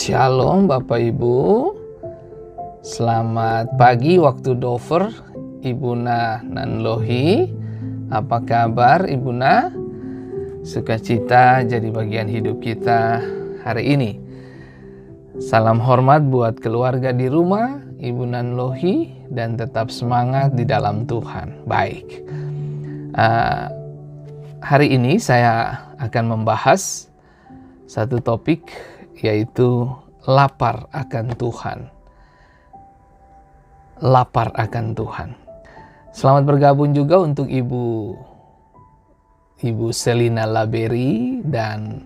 Shalom Bapak Ibu. Selamat pagi waktu Dover, Ibu Nanlohi. Apa kabar Ibu Na? Sukacita jadi bagian hidup kita hari ini. Salam hormat buat keluarga di rumah, Ibu Nanlohi, dan tetap semangat di dalam Tuhan. Baik, hari ini saya akan membahas satu topik, yaitu lapar akan Tuhan. Lapar akan Tuhan. Selamat bergabung juga untuk Ibu Selina Laberi dan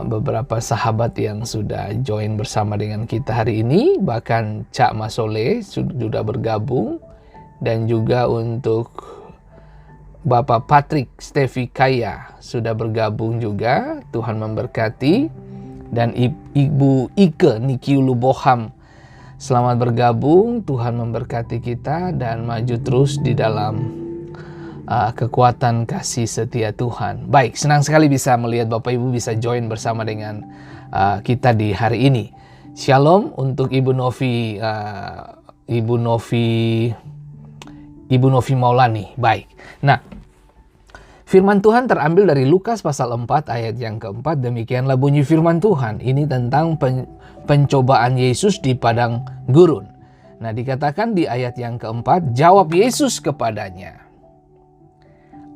beberapa sahabat yang sudah join bersama dengan kita hari ini. Bahkan Cak Masole sudah bergabung, dan juga untuk Bapak Patrick Stevi Kaya sudah bergabung juga. Tuhan memberkati. Dan Ibu Ike Nikiulu Boham, selamat bergabung. Tuhan memberkati kita dan maju terus di dalam kekuatan kasih setia Tuhan. Baik, senang sekali bisa melihat Bapak Ibu bisa join bersama dengan kita di hari ini. Shalom untuk Ibu Novi Maulani. Baik, nah, firman Tuhan terambil dari Lukas pasal 4 ayat yang keempat. Demikianlah bunyi firman Tuhan. Ini tentang pencobaan Yesus di padang gurun. Nah, dikatakan di ayat yang keempat, jawab Yesus kepadanya,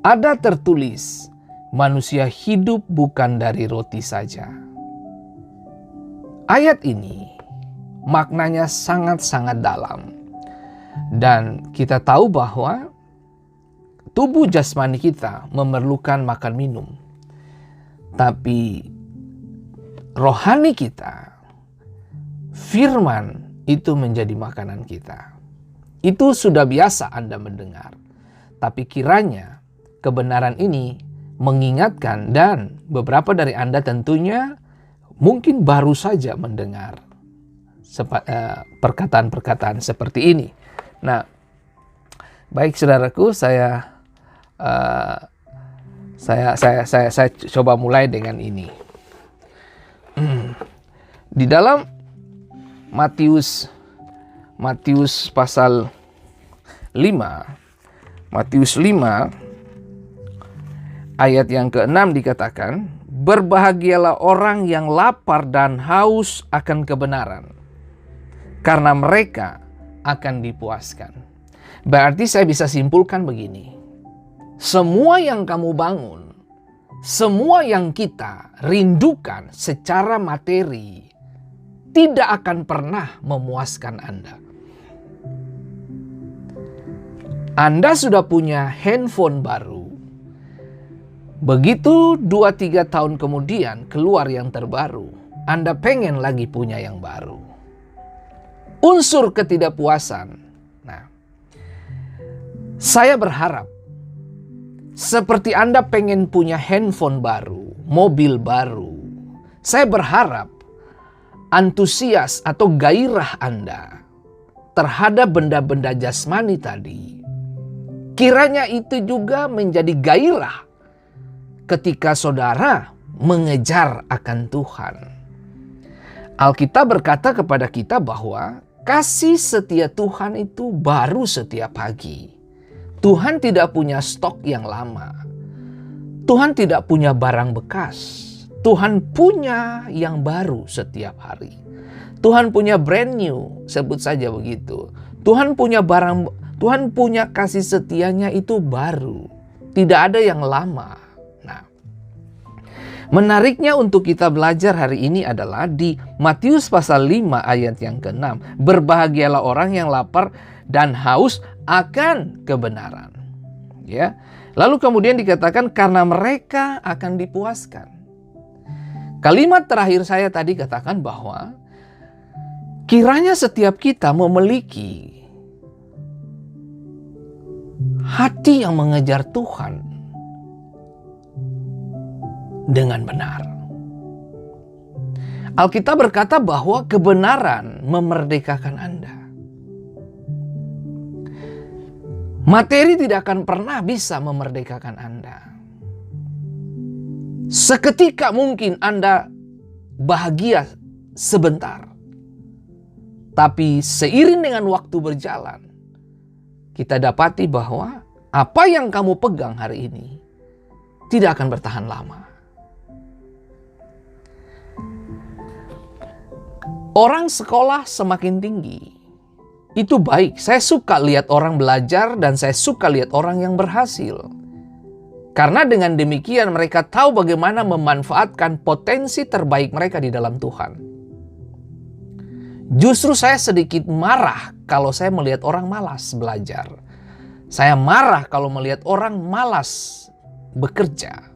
ada tertulis, manusia hidup bukan dari roti saja. Ayat ini maknanya sangat-sangat dalam. Dan kita tahu bahwa tubuh jasmani kita memerlukan makan minum. Tapi rohani kita, firman itu menjadi makanan kita. Itu sudah biasa Anda mendengar. Tapi kiranya kebenaran ini mengingatkan, dan beberapa dari Anda tentunya mungkin baru saja mendengar perkataan-perkataan seperti ini. Nah, baik saudaraku, saya coba mulai dengan ini. Di dalam Matius pasal 5 ayat yang ke-6 dikatakan, berbahagialah orang yang lapar dan haus akan kebenaran, karena mereka akan dipuaskan. Berarti saya bisa simpulkan begini. Semua yang kamu bangun, semua yang kita rindukan secara materi, tidak akan pernah memuaskan Anda. Anda sudah punya handphone baru. Begitu 2-3 tahun kemudian keluar yang terbaru, Anda pengen lagi punya yang baru. Unsur ketidakpuasan. Nah, saya berharap seperti Anda pengen punya handphone baru, mobil baru, saya berharap antusias atau gairah Anda terhadap benda-benda jasmani tadi, kiranya itu juga menjadi gairah ketika saudara mengejar akan Tuhan. Alkitab berkata kepada kita bahwa kasih setia Tuhan itu baru setiap pagi. Tuhan tidak punya stok yang lama. Tuhan tidak punya barang bekas. Tuhan punya yang baru setiap hari. Tuhan punya brand new, sebut saja begitu. Tuhan punya kasih setianya itu baru. Tidak ada yang lama. Nah, menariknya untuk kita belajar hari ini adalah di Matius pasal 5 ayat yang ke-6. Berbahagialah orang yang lapar dan haus akan kebenaran. Ya. Lalu kemudian dikatakan karena mereka akan dipuaskan. Kalimat terakhir saya tadi katakan bahwa kiranya setiap kita memiliki hati yang mengejar Tuhan dengan benar. Alkitab berkata bahwa kebenaran memerdekakan Anda. Materi tidak akan pernah bisa memerdekakan Anda. Seketika mungkin Anda bahagia sebentar. Tapi seiring dengan waktu berjalan, kita dapati bahwa apa yang kamu pegang hari ini tidak akan bertahan lama. Orang sekolah semakin tinggi, itu baik. Saya suka lihat orang belajar dan saya suka lihat orang yang berhasil. Karena dengan demikian mereka tahu bagaimana memanfaatkan potensi terbaik mereka di dalam Tuhan. Justru saya sedikit marah kalau saya melihat orang malas belajar. Saya marah kalau melihat orang malas bekerja.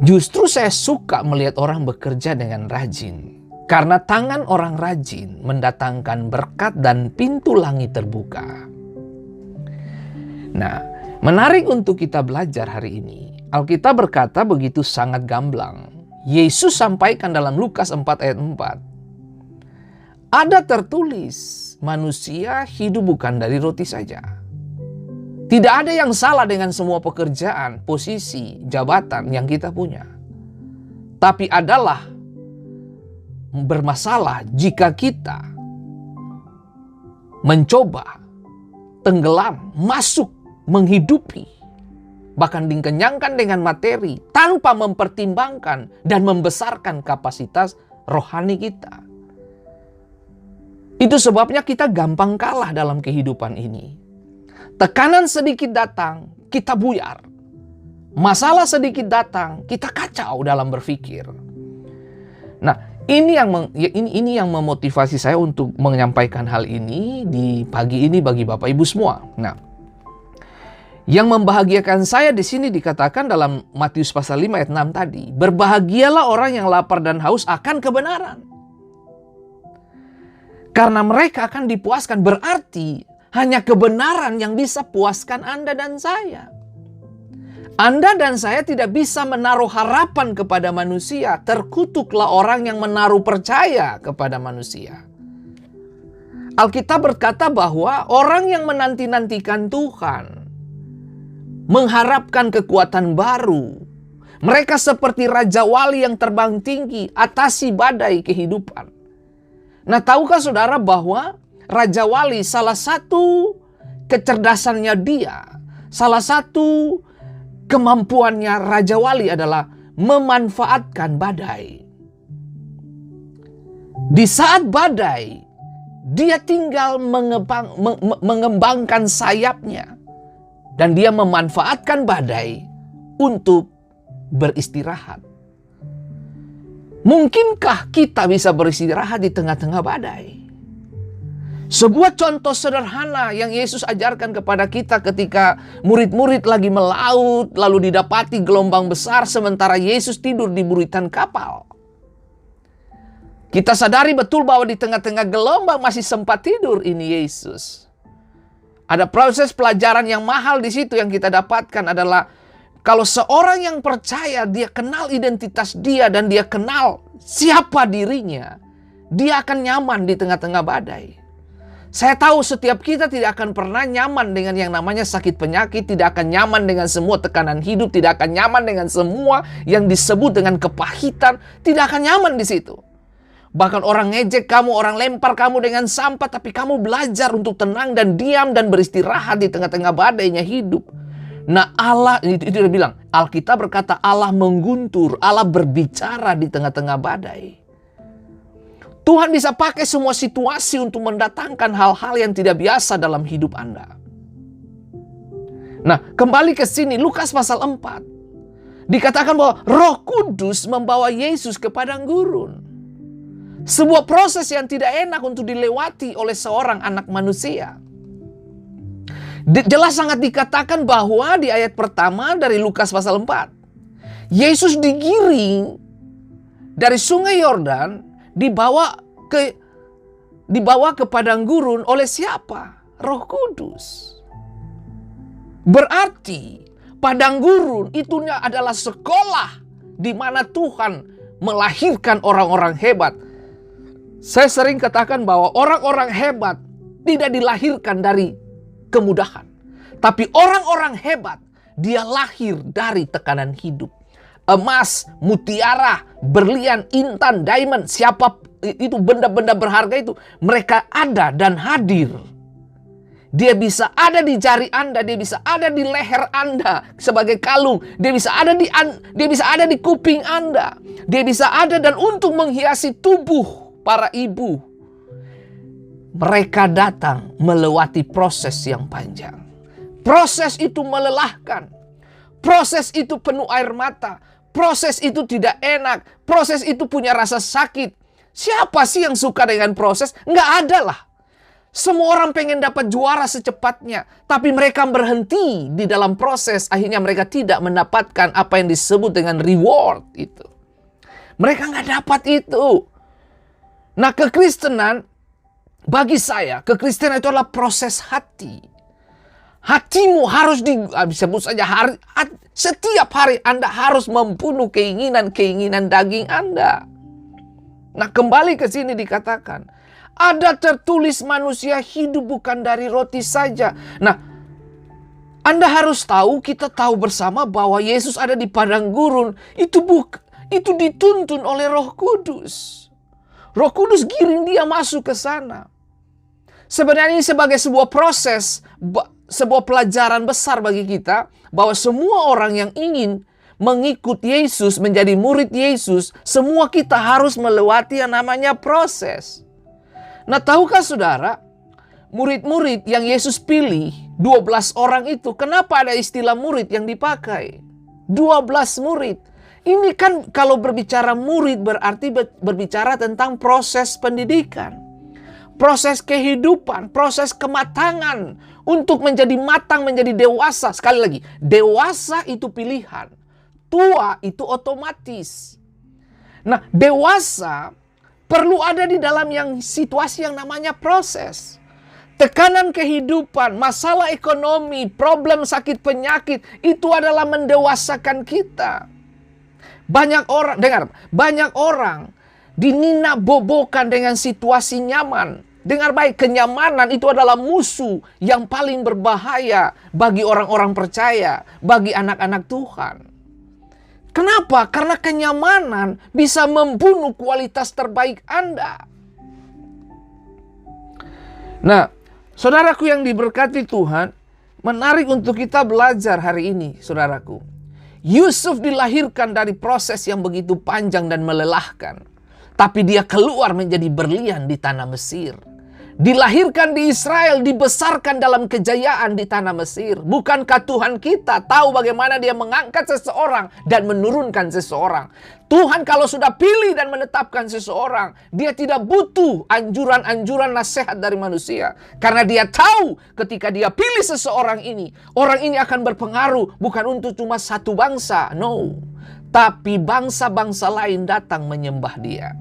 Justru saya suka melihat orang bekerja dengan rajin. Karena tangan orang rajin mendatangkan berkat dan pintu langit terbuka. Nah, menarik untuk kita belajar hari ini. Alkitab berkata begitu sangat gamblang. Yesus sampaikan dalam Lukas 4 ayat 4. Ada tertulis, manusia hidup bukan dari roti saja. Tidak ada yang salah dengan semua pekerjaan, posisi, jabatan yang kita punya. Tapi adalah bermasalah jika kita mencoba tenggelam, masuk, menghidupi, bahkan dikenyangkan dengan materi tanpa mempertimbangkan dan membesarkan kapasitas rohani kita. Itu sebabnya kita gampang kalah dalam kehidupan ini. Tekanan sedikit datang, kita buyar. Masalah sedikit datang, kita kacau dalam berpikir. Nah, ini yang memotivasi saya untuk menyampaikan hal ini di pagi ini bagi Bapak Ibu semua. Nah, yang membahagiakan saya di sini dikatakan dalam Matius pasal 5 ayat 6 tadi. Berbahagialah orang yang lapar dan haus akan kebenaran. Karena mereka akan dipuaskan, berarti hanya kebenaran yang bisa puaskan Anda dan saya. Anda dan saya tidak bisa menaruh harapan kepada manusia. Terkutuklah orang yang menaruh percaya kepada manusia. Alkitab berkata bahwa orang yang menanti-nantikan Tuhan, mengharapkan kekuatan baru. Mereka seperti Raja Wali yang terbang tinggi, atasi badai kehidupan. Nah, tahukah saudara bahwa Raja Wali salah satu kecerdasannya dia, salah satu kemampuannya Raja Wali adalah memanfaatkan badai. Di saat badai, dia tinggal mengembangkan sayapnya. Dan dia memanfaatkan badai untuk beristirahat. Mungkinkah kita bisa beristirahat di tengah-tengah badai? Sebuah contoh sederhana yang Yesus ajarkan kepada kita ketika murid-murid lagi melaut, lalu didapati gelombang besar sementara Yesus tidur di buritan kapal. Kita sadari betul bahwa di tengah-tengah gelombang masih sempat tidur ini Yesus. Ada proses pelajaran yang mahal di situ yang kita dapatkan adalah kalau seorang yang percaya, dia kenal identitas dia dan dia kenal siapa dirinya, dia akan nyaman di tengah-tengah badai. Saya tahu setiap kita tidak akan pernah nyaman dengan yang namanya sakit penyakit, tidak akan nyaman dengan semua tekanan hidup, tidak akan nyaman dengan semua yang disebut dengan kepahitan, tidak akan nyaman di situ. Bahkan orang ngejek kamu, orang lempar kamu dengan sampah, tapi kamu belajar untuk tenang dan diam dan beristirahat di tengah-tengah badainya hidup. Nah, Allah, itu dia bilang, Alkitab berkata Allah mengguntur, Allah berbicara di tengah-tengah badai. Tuhan bisa pakai semua situasi untuk mendatangkan hal-hal yang tidak biasa dalam hidup Anda. Nah, kembali ke sini, Lukas pasal 4. Dikatakan bahwa Roh Kudus membawa Yesus ke padang gurun. Sebuah proses yang tidak enak untuk dilewati oleh seorang anak manusia. Jelas sangat dikatakan bahwa di ayat pertama dari Lukas pasal 4. Yesus digiring dari sungai Yordan dibawa ke padang gurun oleh siapa? Roh Kudus. Berarti padang gurun itunya adalah sekolah di mana Tuhan melahirkan orang-orang hebat. Saya sering katakan bahwa orang-orang hebat tidak dilahirkan dari kemudahan. Tapi orang-orang hebat, dia lahir dari tekanan hidup. emas, mutiara, berlian, intan, diamond, siapa itu benda-benda berharga itu, mereka ada dan hadir. Dia bisa ada di jari Anda, dia bisa ada di leher Anda sebagai kalung, dia bisa ada di kuping Anda, dia bisa ada dan untuk menghiasi tubuh para ibu. Mereka datang melewati proses yang panjang. Proses itu melelahkan. Proses itu penuh air mata. Proses itu tidak enak. Proses itu punya rasa sakit. Siapa sih yang suka dengan proses? Nggak ada lah. Semua orang pengen dapat juara secepatnya. Tapi mereka berhenti di dalam proses. Akhirnya mereka tidak mendapatkan apa yang disebut dengan reward itu. Mereka nggak dapat itu. Nah, kekristenan, bagi saya, kekristenan itu adalah proses hati. Hatimu harus disebut saja setiap hari Anda harus membunuh keinginan-keinginan daging Anda. Nah, kembali ke sini dikatakan, ada tertulis manusia hidup bukan dari roti saja. Nah, Anda harus tahu, kita tahu bersama bahwa Yesus ada di padang gurun. Itu dituntun oleh Roh Kudus. Roh Kudus giring dia masuk ke sana. Sebenarnya ini sebagai sebuah proses, sebuah pelajaran besar bagi kita, bahwa semua orang yang ingin mengikut Yesus, menjadi murid Yesus, semua kita harus melewati yang namanya proses. Nah, tahukah saudara, murid-murid yang Yesus pilih, 12 orang itu, kenapa ada istilah murid yang dipakai? 12 murid. Ini kan kalau berbicara murid berarti berbicara tentang proses pendidikan. Proses kehidupan, proses kematangan untuk menjadi matang, menjadi dewasa. Sekali lagi, dewasa itu pilihan. Tua itu otomatis. Nah, dewasa perlu ada di dalam situasi yang namanya proses. Tekanan kehidupan, masalah ekonomi, problem sakit penyakit, itu adalah mendewasakan kita. Banyak orang dinina-bobokan dengan situasi nyaman. Dengar baik, kenyamanan itu adalah musuh yang paling berbahaya bagi orang-orang percaya, bagi anak-anak Tuhan. Kenapa? Karena kenyamanan bisa membunuh kualitas terbaik Anda. Nah, saudaraku yang diberkati Tuhan, menarik untuk kita belajar hari ini, saudaraku. Yusuf dilahirkan dari proses yang begitu panjang dan melelahkan. Tapi dia keluar menjadi berlian di tanah Mesir. Dilahirkan di Israel, dibesarkan dalam kejayaan di tanah Mesir. Bukankah Tuhan kita tahu bagaimana dia mengangkat seseorang dan menurunkan seseorang? Tuhan kalau sudah pilih dan menetapkan seseorang, dia tidak butuh anjuran-anjuran nasihat dari manusia. Karena dia tahu ketika dia pilih seseorang ini, orang ini akan berpengaruh bukan untuk cuma satu bangsa. No. Tapi bangsa-bangsa lain datang menyembah dia.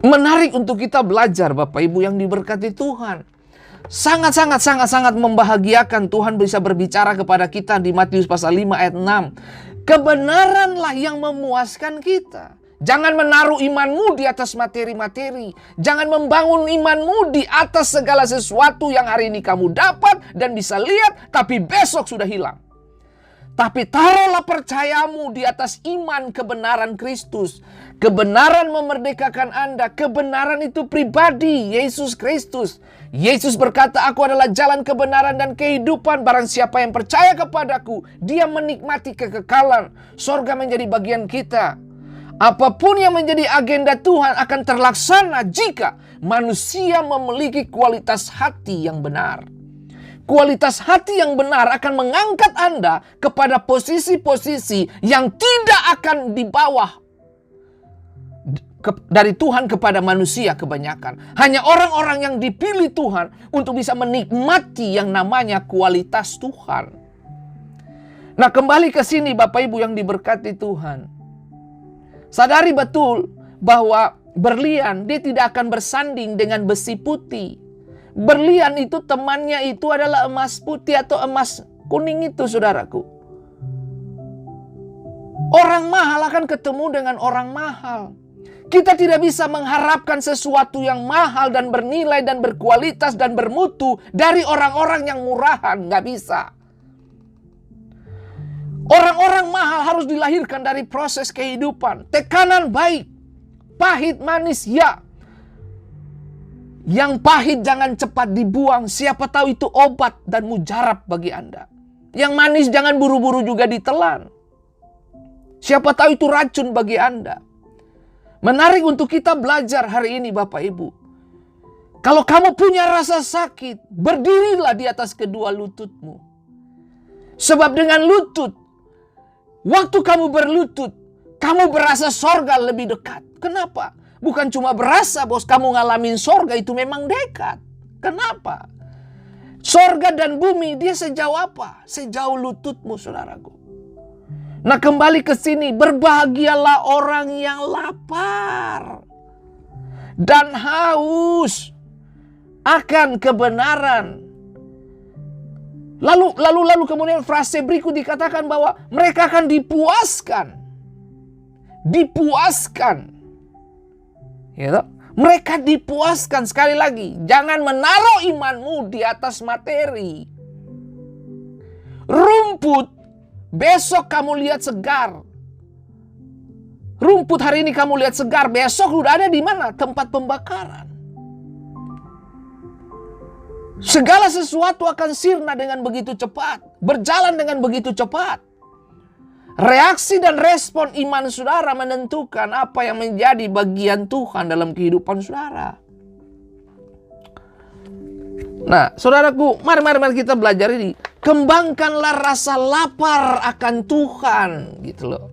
Menarik untuk kita belajar, Bapak Ibu yang diberkati Tuhan. Sangat membahagiakan Tuhan bisa berbicara kepada kita di Matius pasal 5 ayat 6. Kebenaranlah yang memuaskan kita. Jangan menaruh imanmu di atas materi-materi. Jangan membangun imanmu di atas segala sesuatu yang hari ini kamu dapat dan bisa lihat, tapi besok sudah hilang. Tapi taruhlah percayamu di atas iman kebenaran Kristus. Kebenaran memerdekakan Anda. Kebenaran itu pribadi, Yesus Kristus. Yesus berkata, aku adalah jalan kebenaran dan kehidupan. Barang siapa yang percaya kepadaku, dia menikmati kekekalan. Sorga menjadi bagian kita. Apapun yang menjadi agenda Tuhan akan terlaksana jika manusia memiliki kualitas hati yang benar. Kualitas hati yang benar akan mengangkat Anda kepada posisi-posisi yang tidak akan di bawah dari Tuhan kepada manusia kebanyakan. Hanya orang-orang yang dipilih Tuhan untuk bisa menikmati yang namanya kualitas Tuhan. Nah, kembali ke sini Bapak Ibu yang diberkati Tuhan. Sadari betul bahwa berlian dia tidak akan bersanding dengan besi putih. Berlian itu temannya itu adalah emas putih atau emas kuning itu, saudaraku. Orang mahal akan ketemu dengan orang mahal. Kita tidak bisa mengharapkan sesuatu yang mahal dan bernilai dan berkualitas dan bermutu dari orang-orang yang murahan. Nggak bisa. Orang-orang mahal harus dilahirkan dari proses kehidupan. Tekanan baik, pahit manis ya. Yang pahit jangan cepat dibuang, siapa tahu itu obat dan mujarab bagi Anda. Yang manis jangan buru-buru juga ditelan. Siapa tahu itu racun bagi Anda. Menarik untuk kita belajar hari ini Bapak Ibu. Kalau kamu punya rasa sakit, berdirilah di atas kedua lututmu. Sebab dengan lutut, waktu kamu berlutut, kamu berasa sorga lebih dekat. Kenapa? Bukan cuma berasa bos, kamu ngalamin sorga itu memang dekat. Kenapa? Sorga dan bumi dia sejauh apa? Sejauh lututmu saudaraku. Nah kembali ke sini, berbahagialah orang yang lapar dan haus akan kebenaran. Lalu kemudian frase berikut dikatakan bahwa mereka akan dipuaskan. Dipuaskan. Ya, mereka dipuaskan. Sekali lagi, jangan menaruh imanmu di atas materi. Rumput besok kamu lihat segar. Rumput hari ini kamu lihat segar, besok udah ada di mana? Tempat pembakaran. Segala sesuatu akan sirna dengan begitu cepat, berjalan dengan begitu cepat. Reaksi dan respon iman saudara menentukan apa yang menjadi bagian Tuhan dalam kehidupan saudara. Nah, saudaraku, mari kita belajar ini. Kembangkanlah rasa lapar akan Tuhan, gitu loh.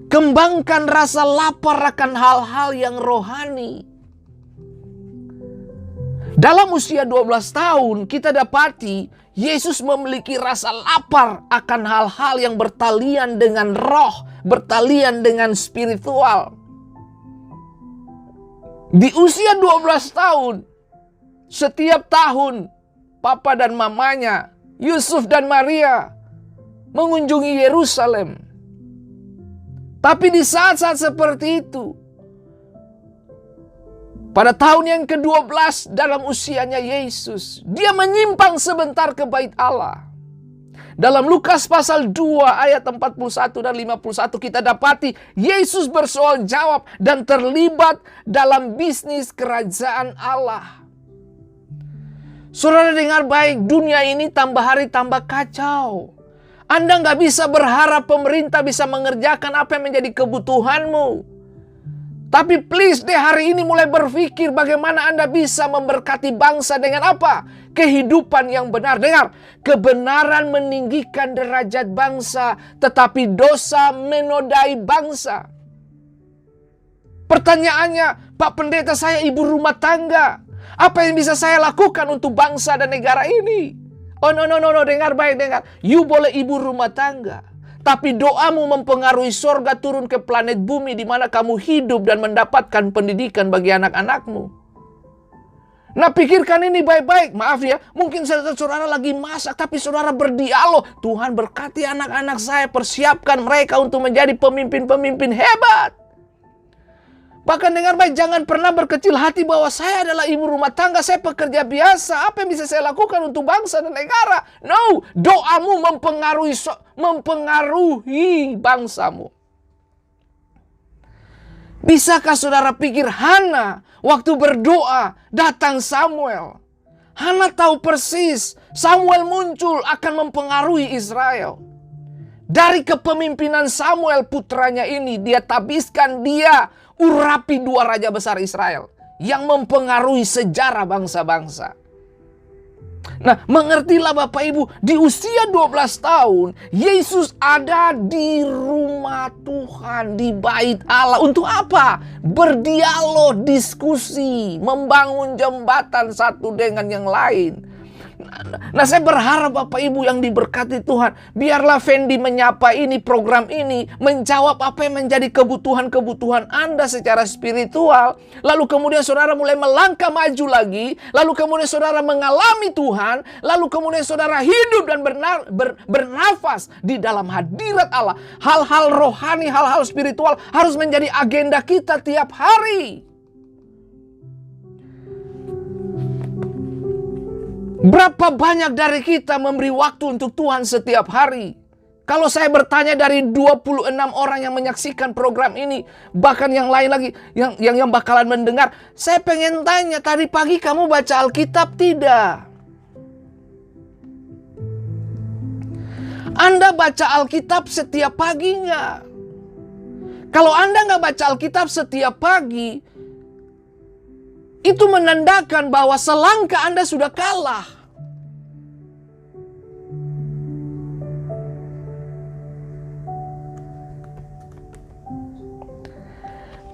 Kembangkan rasa lapar akan hal-hal yang rohani. Dalam usia 12 tahun, kita dapati Yesus memiliki rasa lapar akan hal-hal yang bertalian dengan roh, bertalian dengan spiritual. Di usia 12 tahun, setiap tahun, papa dan mamanya, Yusuf dan Maria, mengunjungi Yerusalem. Tapi di saat-saat seperti itu, pada tahun yang ke-12 dalam usianya Yesus, dia menyimpang sebentar ke bait Allah. Dalam Lukas pasal 2 ayat 41 dan 51 kita dapati Yesus bersoal jawab dan terlibat dalam bisnis kerajaan Allah. Saudara dengar baik, dunia ini tambah hari tambah kacau. Anda nggak bisa berharap pemerintah bisa mengerjakan apa yang menjadi kebutuhanmu. Tapi please deh hari ini mulai berpikir bagaimana Anda bisa memberkati bangsa dengan apa? Kehidupan yang benar. Dengar, kebenaran meninggikan derajat bangsa, tetapi dosa menodai bangsa. Pertanyaannya, Pak Pendeta saya ibu rumah tangga. Apa yang bisa saya lakukan untuk bangsa dan negara ini? Oh no, dengar baik, dengar. You boleh ibu rumah tangga. Tapi doamu mempengaruhi sorga turun ke planet bumi di mana kamu hidup dan mendapatkan pendidikan bagi anak-anakmu. Nah pikirkan ini baik-baik. Maaf ya, mungkin saudara lagi masak tapi saudara berdialog. Tuhan berkati anak-anak saya, persiapkan mereka untuk menjadi pemimpin-pemimpin hebat. Bahkan dengar baik, jangan pernah berkecil hati bahwa saya adalah ibu rumah tangga, saya pekerja biasa. Apa yang bisa saya lakukan untuk bangsa dan negara? No, doamu mempengaruhi bangsamu. Bisakah saudara pikir Hana waktu berdoa datang Samuel? Hana tahu persis Samuel muncul akan mempengaruhi Israel. Dari kepemimpinan Samuel putranya ini, dia tabiskan, dia urapi dua raja besar Israel yang mempengaruhi sejarah bangsa-bangsa. Nah, mengertilah Bapak Ibu, di usia 12 tahun, Yesus ada di rumah Tuhan, di bait Allah. Untuk apa? Berdialog, diskusi, membangun jembatan satu dengan yang lain. Nah, saya berharap Bapak Ibu yang diberkati Tuhan, biarlah Fendi menyapa ini, program ini, menjawab apa yang menjadi kebutuhan-kebutuhan Anda secara spiritual. Lalu kemudian saudara mulai melangkah maju lagi. Lalu kemudian saudara mengalami Tuhan. Lalu kemudian saudara hidup dan bernafas di dalam hadirat Allah. Hal-hal rohani, hal-hal spiritual harus menjadi agenda kita tiap hari. Berapa banyak dari kita memberi waktu untuk Tuhan setiap hari? Kalau saya bertanya dari 26 orang yang menyaksikan program ini, bahkan yang lain lagi yang bakalan mendengar, saya pengen tanya, tadi pagi kamu baca Alkitab tidak? Anda baca Alkitab setiap pagi nggak? Kalau Anda nggak baca Alkitab setiap pagi, itu menandakan bahwa selangkah Anda sudah kalah.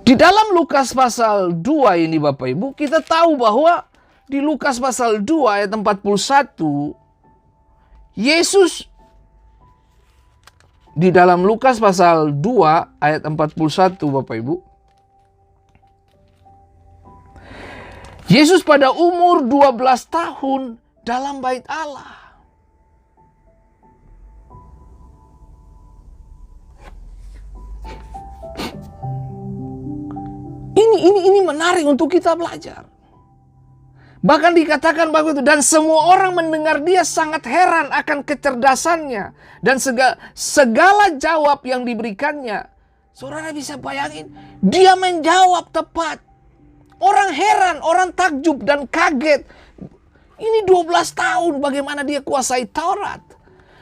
Di dalam Lukas pasal 2 ini Bapak Ibu, kita tahu bahwa di Lukas pasal 2 ayat 41, Yesus di dalam Lukas pasal 2 ayat 41 Bapak Ibu, Yesus pada umur 12 tahun dalam bait Allah. Ini menarik untuk kita belajar. Bahkan dikatakan bahwa itu, dan semua orang mendengar dia sangat heran akan kecerdasannya dan segala jawab yang diberikannya. Saudara bisa bayangin, dia menjawab tepat. Orang heran, orang takjub dan kaget. Ini 12 tahun bagaimana dia kuasai Taurat.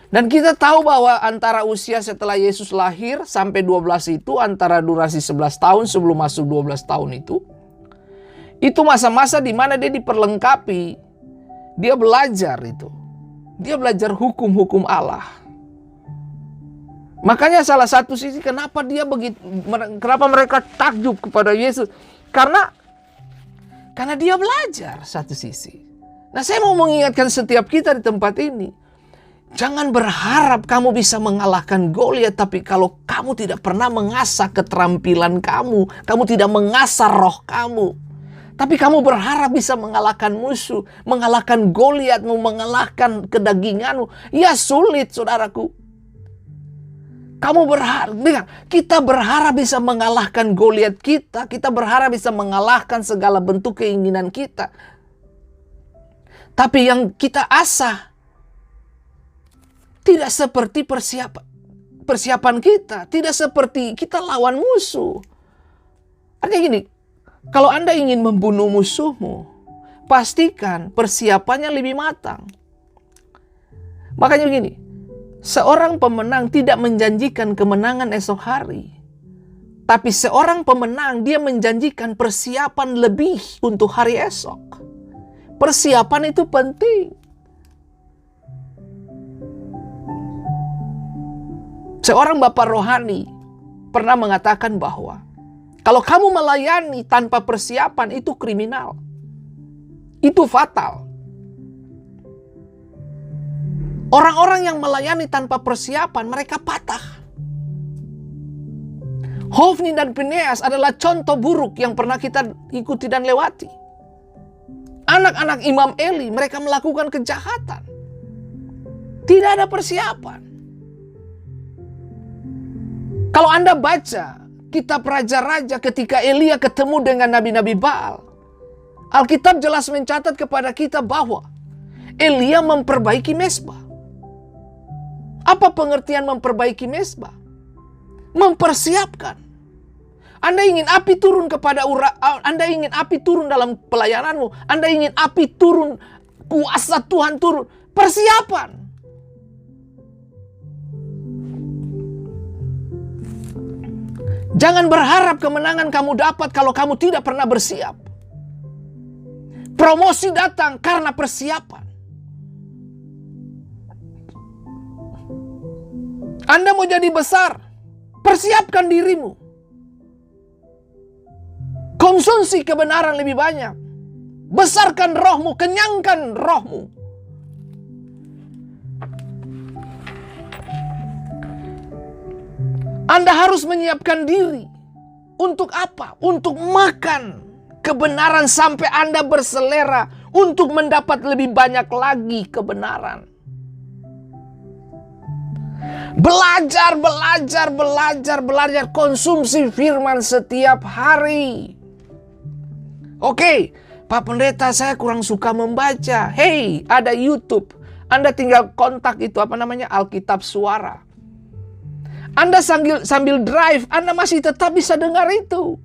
Dan kita tahu bahwa antara usia setelah Yesus lahir sampai 12 itu, antara durasi 11 tahun sebelum masuk 12 tahun itu masa-masa di mana dia diperlengkapi. Dia belajar itu. Dia belajar hukum-hukum Allah. Makanya salah satu sisi kenapa kenapa mereka takjub kepada Yesus. Karena dia belajar satu sisi. Nah, saya mau mengingatkan setiap kita di tempat ini. Jangan berharap kamu bisa mengalahkan Goliat, tapi kalau kamu tidak pernah mengasah keterampilan kamu tidak mengasah roh kamu, tapi kamu berharap bisa mengalahkan musuh, mengalahkan Goliatmu, mengalahkan kedaginganmu, ya sulit saudaraku. Kamu berharap, kita berharap bisa mengalahkan Goliat kita berharap bisa mengalahkan segala bentuk keinginan kita. Tapi yang kita asah tidak seperti persiapan kita. Tidak seperti kita lawan musuh. Artinya gini, kalau Anda ingin membunuh musuhmu, pastikan persiapannya lebih matang. Makanya begini, seorang pemenang tidak menjanjikan kemenangan esok hari. Tapi seorang pemenang dia menjanjikan persiapan lebih untuk hari esok. Persiapan itu penting. Seorang bapak rohani pernah mengatakan bahwa kalau kamu melayani tanpa persiapan itu kriminal. Itu fatal. Orang-orang yang melayani tanpa persiapan mereka patah. Hofni dan Phineas adalah contoh buruk yang pernah kita ikuti dan lewati. Anak-anak Imam Eli mereka melakukan kejahatan. Tidak ada persiapan. Kalau Anda baca kitab Raja-Raja ketika Elia ketemu dengan nabi-nabi Baal, Alkitab jelas mencatat kepada kita bahwa Elia memperbaiki mezbah. Apa pengertian memperbaiki mezbah? Mempersiapkan. Anda ingin api turun Anda ingin api turun dalam pelayananmu, Anda ingin api turun, kuasa Tuhan turun, persiapan. Jangan berharap kemenangan kamu dapat kalau kamu tidak pernah bersiap. Promosi datang karena persiapan. Anda mau jadi besar, persiapkan dirimu. Konsumsi kebenaran lebih banyak. Besarkan rohmu, kenyangkan rohmu. Anda harus menyiapkan diri. Untuk apa? Untuk makan kebenaran sampai Anda berselera. Untuk mendapat lebih banyak lagi kebenaran. Belajar. Konsumsi firman setiap hari. Oke, Pak Pendeta, saya kurang suka membaca. Hey, ada YouTube. Anda tinggal kontak itu Alkitab Suara. Anda sambil drive, Anda masih tetap bisa dengar itu.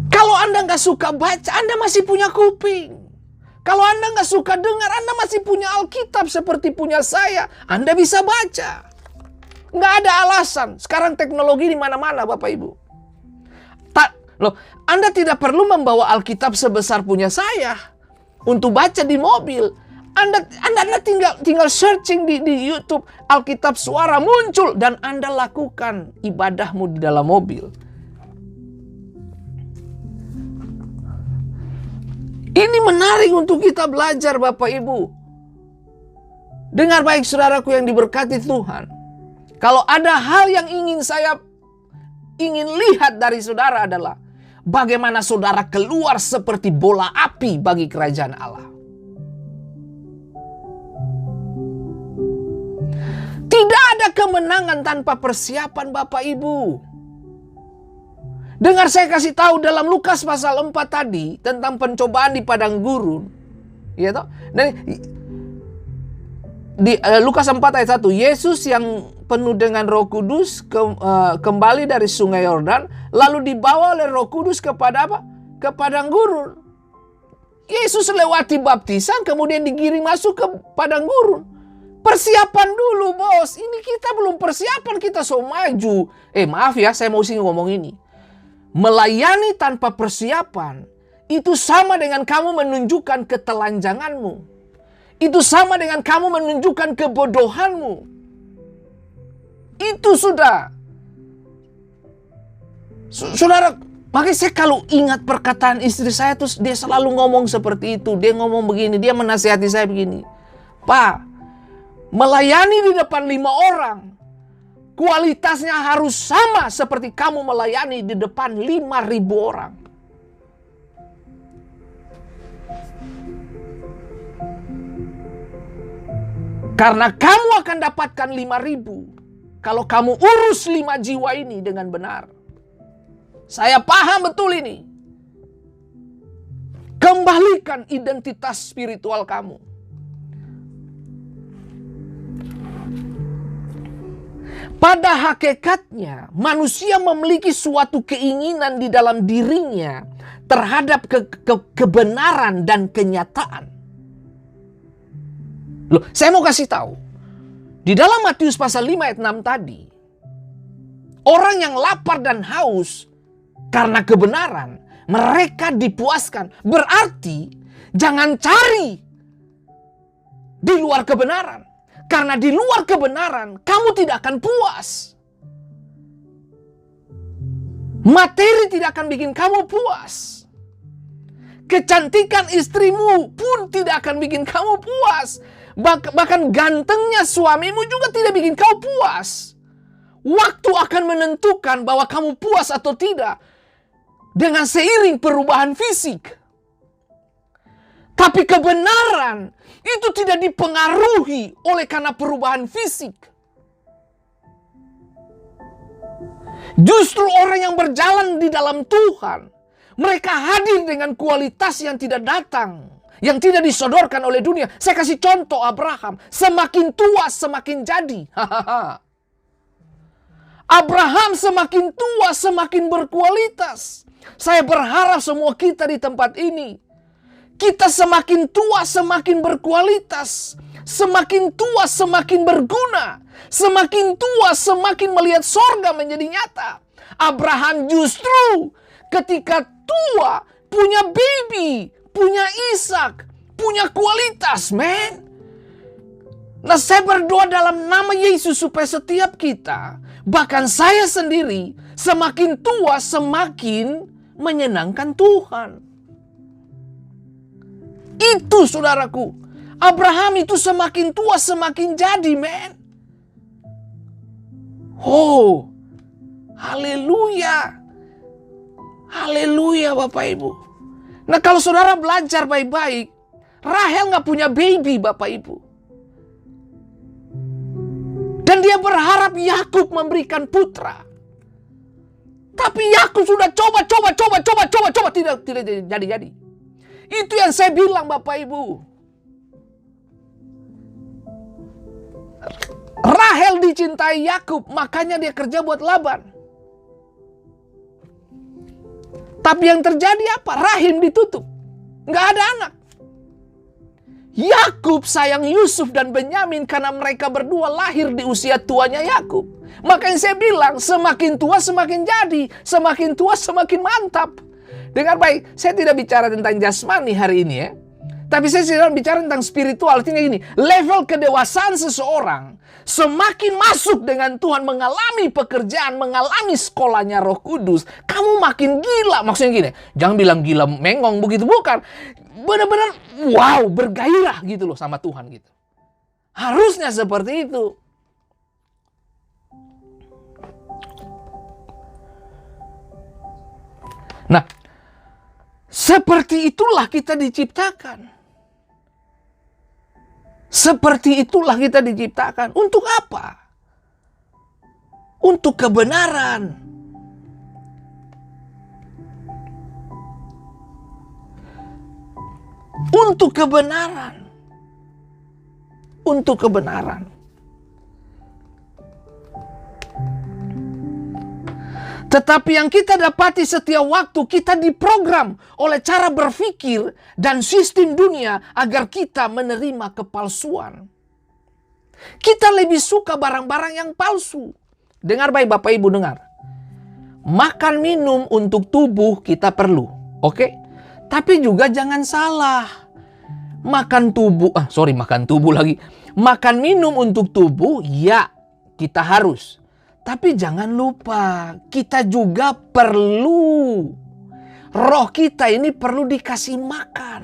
Kalau Anda nggak suka baca, Anda masih punya kuping. Kalau Anda nggak suka dengar, Anda masih punya Alkitab seperti punya saya. Anda bisa baca. Nggak ada alasan. Sekarang teknologi di mana-mana, Bapak Ibu. Anda tidak perlu membawa Alkitab sebesar punya saya untuk baca di mobil. Anda tinggal searching di YouTube, Alkitab suara muncul, dan Anda lakukan ibadahmu di dalam mobil. Ini menarik untuk kita belajar, Bapak Ibu. Dengar baik saudaraku yang diberkati Tuhan. Kalau ada hal yang ingin lihat dari saudara adalah bagaimana saudara keluar seperti bola api bagi kerajaan Allah. Tidak ada kemenangan tanpa persiapan, Bapak Ibu. Dengar saya kasih tahu dalam Lukas pasal 4 tadi tentang pencobaan di padang gurun. Ya toh? Di Lukas 4 ayat 1, Yesus yang penuh dengan Roh Kudus kembali dari Sungai Yordan, lalu dibawa oleh Roh Kudus kepada apa? Ke padang gurun. Yesus lewati baptisan, kemudian digiring masuk ke padang gurun. Persiapan dulu, bos. Ini kita belum persiapan, kita so maju. Maaf ya, saya mesti ngomong ini. Melayani tanpa persiapan itu sama dengan kamu menunjukkan ketelanjanganmu. Itu sama dengan kamu menunjukkan kebodohanmu. Itu sudah. Saudara, makanya saya kalau ingat perkataan istri saya, terus dia selalu ngomong seperti itu. Dia ngomong begini, dia menasihati saya begini. Pak, melayani di depan 5 orang, kualitasnya harus sama seperti kamu melayani di depan 5.000 orang. Karena kamu akan dapatkan 5.000 kalau kamu urus 5 jiwa ini dengan benar. Saya paham betul ini. Kembalikan identitas spiritual kamu. Pada hakikatnya, manusia memiliki suatu keinginan di dalam dirinya terhadap kebenaran dan kenyataan. Loh, saya mau kasih tahu. Di dalam Matius pasal 5 ayat 6 tadi, orang yang lapar dan haus karena kebenaran, mereka dipuaskan. Berarti jangan cari di luar kebenaran. Karena di luar kebenaran, kamu tidak akan puas. Materi tidak akan bikin kamu puas. Kecantikan istrimu pun tidak akan bikin kamu puas. Bahkan gantengnya suamimu juga tidak bikin kau puas. Waktu akan menentukan bahwa kamu puas atau tidak dengan seiring perubahan fisik. Tapi kebenaran itu tidak dipengaruhi oleh karena perubahan fisik. Justru orang yang berjalan di dalam Tuhan, mereka hadir dengan kualitas yang tidak datang, yang tidak disodorkan oleh dunia. Saya kasih contoh Abraham, semakin tua semakin jadi. Abraham semakin tua semakin berkualitas. Saya berharap semua kita di tempat ini, kita semakin tua semakin berkualitas. Semakin tua semakin berguna. Semakin tua semakin melihat sorga menjadi nyata. Abraham justru ketika tua punya baby, punya Ishak, punya kualitas, men. Nah, saya berdoa dalam nama Yesus supaya setiap kita, bahkan saya sendiri, semakin tua semakin menyenangkan Tuhan. Itu saudaraku, Abraham itu semakin tua semakin jadi, men. Oh, haleluya. Haleluya Bapak Ibu. Nah, kalau saudara belajar baik-baik, Rahel gak punya baby Bapak Ibu. Dan dia berharap Yakub memberikan putra. Tapi Yakub sudah coba, tidak jadi. Itu yang saya bilang Bapak Ibu. Rahel dicintai Yakub, makanya dia kerja buat Laban. Tapi yang terjadi apa? Rahim ditutup. Nggak ada anak. Yakub sayang Yusuf dan Benyamin karena mereka berdua lahir di usia tuanya Yakub. Makanya saya bilang, semakin tua semakin jadi, semakin tua semakin mantap. Dengar baik, saya tidak bicara tentang jasmani hari ini ya. Tapi saya sedang bicara tentang spiritual. Artinya gini, level kedewasaan seseorang semakin masuk dengan Tuhan, mengalami pekerjaan, mengalami sekolahnya Roh Kudus, kamu makin gila. Maksudnya gini, jangan bilang gila mengong begitu, bukan. Benar-benar wow, bergairah gitu loh sama Tuhan gitu. Harusnya seperti itu. Nah, seperti itulah kita diciptakan. Seperti itulah kita diciptakan. Untuk apa? Untuk kebenaran. Untuk kebenaran. Untuk kebenaran. Tetapi yang kita dapati setiap waktu, kita diprogram oleh cara berpikir dan sistem dunia agar kita menerima kepalsuan. Kita lebih suka barang-barang yang palsu. Dengar baik Bapak Ibu, dengar. Makan minum untuk tubuh kita perlu, oke? Tapi juga jangan salah. Makan minum untuk tubuh, ya kita harus. Tapi jangan lupa, kita juga perlu. Roh kita ini perlu dikasih makan.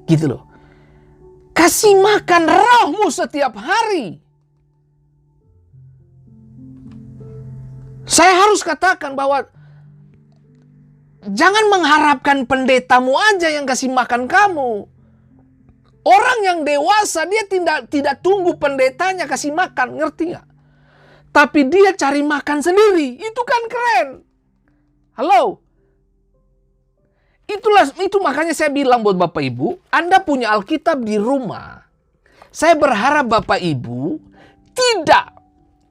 Gitu loh. Kasih makan rohmu setiap hari. Saya harus katakan bahwa jangan mengharapkan pendetamu aja yang kasih makan kamu. Orang yang dewasa dia tidak tunggu pendetanya kasih makan, ngerti gak? Tapi dia cari makan sendiri. Itu kan keren. Halo? Itu makanya saya bilang buat Bapak Ibu, Anda punya Alkitab di rumah. Saya berharap Bapak Ibu tidak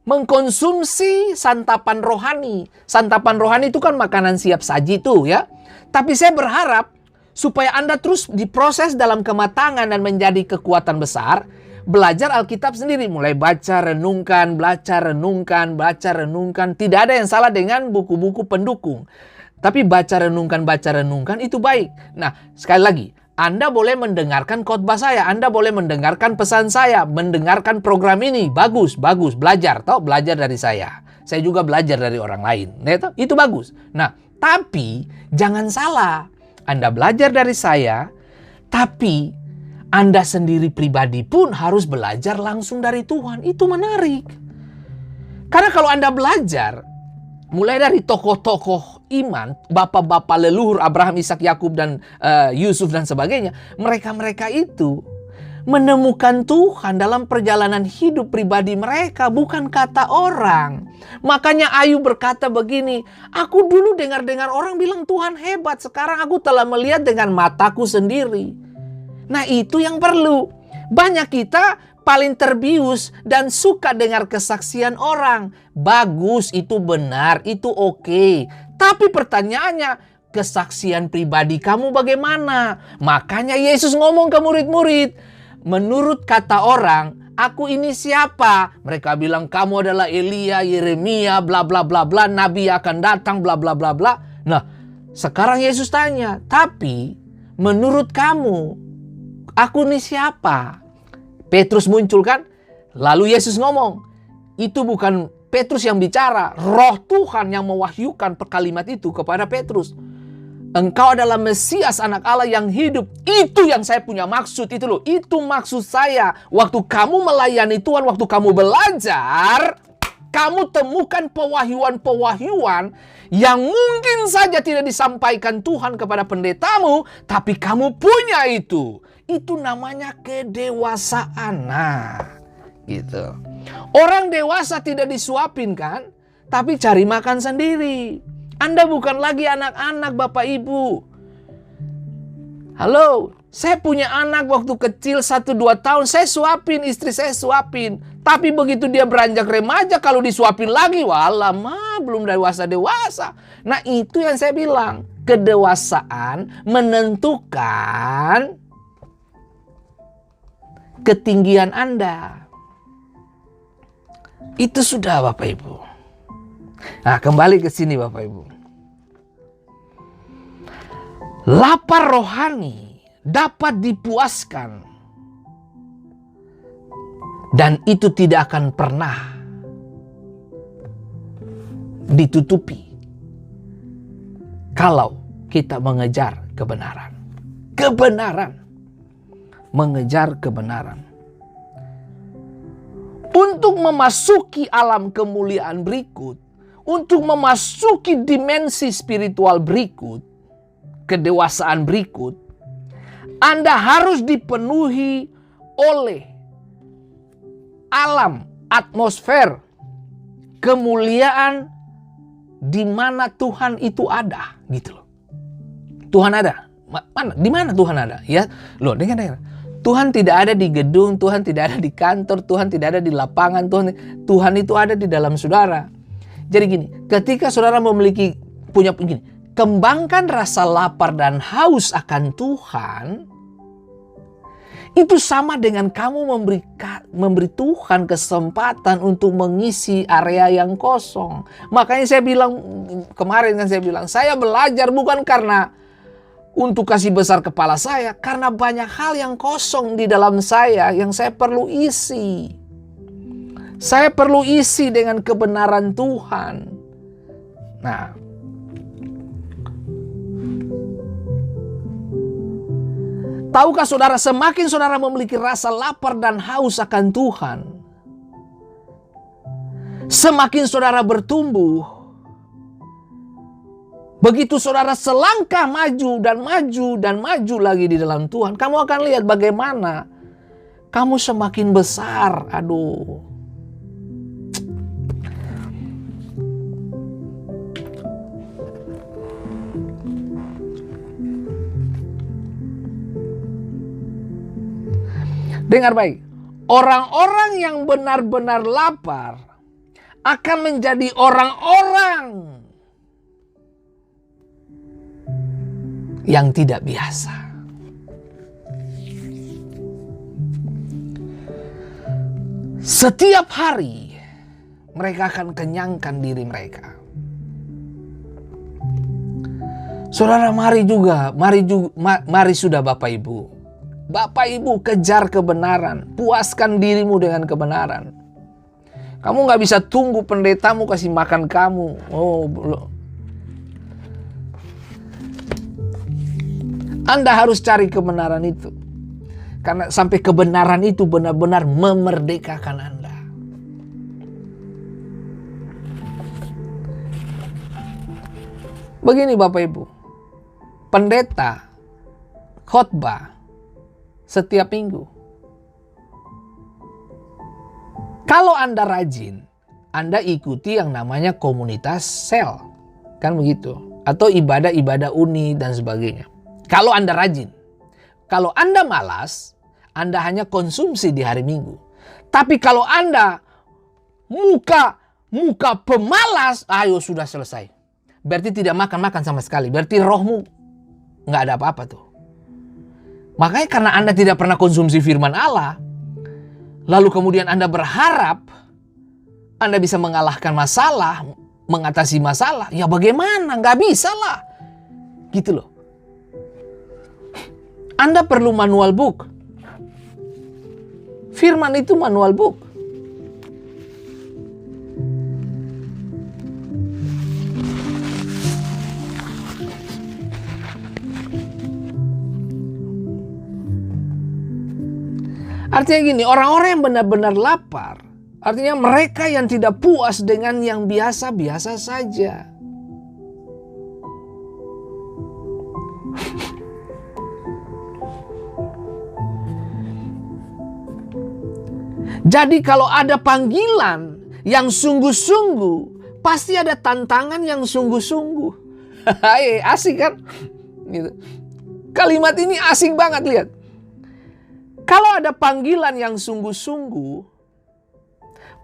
mengkonsumsi santapan rohani. Santapan rohani itu kan makanan siap saji tuh ya. Tapi saya berharap supaya Anda terus diproses dalam kematangan dan menjadi kekuatan besar. Belajar Alkitab sendiri, mulai baca, renungkan, baca, renungkan. Tidak ada yang salah dengan buku-buku pendukung. Tapi baca, renungkan itu baik. Nah, sekali lagi, Anda boleh mendengarkan khotbah saya, Anda boleh mendengarkan pesan saya, mendengarkan program ini. Bagus, belajar, belajar dari saya. Saya juga belajar dari orang lain. Itu bagus. Nah, tapi jangan salah. Anda belajar dari saya, tapi Anda sendiri pribadi pun harus belajar langsung dari Tuhan. Itu menarik. Karena kalau Anda belajar, mulai dari tokoh-tokoh iman, bapak-bapak leluhur Abraham, Ishak, Yakub, dan Yusuf dan sebagainya, mereka itu menemukan Tuhan dalam perjalanan hidup pribadi mereka, bukan kata orang. Makanya Ayub berkata begini, aku dulu dengar-dengar orang bilang Tuhan hebat, sekarang aku telah melihat dengan mataku sendiri. Nah, itu yang perlu. Banyak kita paling terbius dan suka dengar kesaksian orang. Bagus, itu benar, itu oke. Tapi pertanyaannya, kesaksian pribadi kamu bagaimana? Makanya Yesus ngomong ke murid-murid, menurut kata orang, aku ini siapa? Mereka bilang kamu adalah Elia, Yeremia, bla bla bla bla, nabi akan datang, bla bla bla bla. Nah, sekarang Yesus tanya, tapi menurut kamu, aku ini siapa? Petrus muncul kan? Lalu Yesus ngomong, itu bukan Petrus yang bicara, Roh Tuhan yang mewahyukan kalimat itu kepada Petrus. Engkau adalah Mesias, anak Allah yang hidup. Itu yang saya punya maksud itu loh. Itu maksud saya. Waktu kamu melayani Tuhan, waktu kamu belajar, kamu temukan pewahyuan-pewahyuan yang mungkin saja tidak disampaikan Tuhan kepada pendetamu, tapi kamu punya itu. Itu namanya kedewasaan. Nah, gitu. Orang dewasa tidak disuapin kan, tapi cari makan sendiri. Anda bukan lagi anak-anak Bapak Ibu. Halo, saya punya anak waktu kecil 1-2 tahun, saya suapin, istri saya suapin. Tapi begitu dia beranjak remaja, kalau disuapin lagi, wah lama, belum dewasa. Nah itu yang saya bilang, kedewasaan menentukan ketinggian Anda. Itu sudah Bapak Ibu. Nah kembali ke sini Bapak Ibu. Lapar rohani dapat dipuaskan. Dan itu tidak akan pernah ditutupi kalau kita mengejar kebenaran. Mengejar kebenaran. Untuk memasuki alam kemuliaan berikut, untuk memasuki dimensi spiritual berikut, kedewasaan berikut, Anda harus dipenuhi oleh alam, atmosfer, kemuliaan di mana Tuhan itu ada, gitu loh. Tuhan ada. Mana? Di mana Tuhan ada? Ya, loh, dengar. Tuhan tidak ada di gedung, Tuhan tidak ada di kantor, Tuhan tidak ada di lapangan, Tuhan itu ada di dalam saudara. Jadi gini, ketika saudara punya begini, kembangkan rasa lapar dan haus akan Tuhan. Itu sama dengan kamu memberi Tuhan kesempatan untuk mengisi area yang kosong. Makanya saya bilang, kemarin kan saya belajar bukan karena untuk kasih besar kepala saya. Karena banyak hal yang kosong di dalam saya yang saya perlu isi. Saya perlu isi dengan kebenaran Tuhan. Nah, tahukah saudara, semakin saudara memiliki rasa lapar dan haus akan Tuhan, semakin saudara bertumbuh. Begitu saudara selangkah maju dan maju lagi di dalam Tuhan, kamu akan lihat bagaimana kamu semakin besar. Aduh. Dengar baik, orang-orang yang benar-benar lapar akan menjadi orang-orang yang tidak biasa. Setiap hari mereka akan kenyangkan diri mereka. Saudara, mari sudah Bapak Ibu. Bapak Ibu kejar kebenaran, puaskan dirimu dengan kebenaran. Kamu gak bisa tunggu pendetamu kasih makan kamu. Oh, belum. Anda harus cari kebenaran itu. Karena sampai kebenaran itu benar-benar memerdekakan Anda. Begini Bapak Ibu, pendeta khotbah setiap minggu. Kalau Anda rajin, Anda ikuti yang namanya komunitas sel. Kan begitu. Atau ibadah-ibadah uni dan sebagainya. Kalau Anda rajin. Kalau Anda malas, Anda hanya konsumsi di hari Minggu. Tapi kalau Anda muka pemalas, ayo sudah selesai. Berarti tidak makan sama sekali. Berarti rohmu nggak ada apa-apa tuh. Makanya karena Anda tidak pernah konsumsi firman Allah, lalu kemudian Anda berharap Anda bisa mengalahkan masalah, mengatasi masalah, ya bagaimana? Nggak bisa lah. Gitu loh. Anda perlu manual book. Firman itu manual book. Artinya gini, orang-orang yang benar-benar lapar, artinya mereka yang tidak puas dengan yang biasa-biasa saja. Jadi kalau ada panggilan yang sungguh-sungguh, pasti ada tantangan yang sungguh-sungguh. Asik kan? Gitu. Kalimat ini asik banget, lihat. Kalau ada panggilan yang sungguh-sungguh,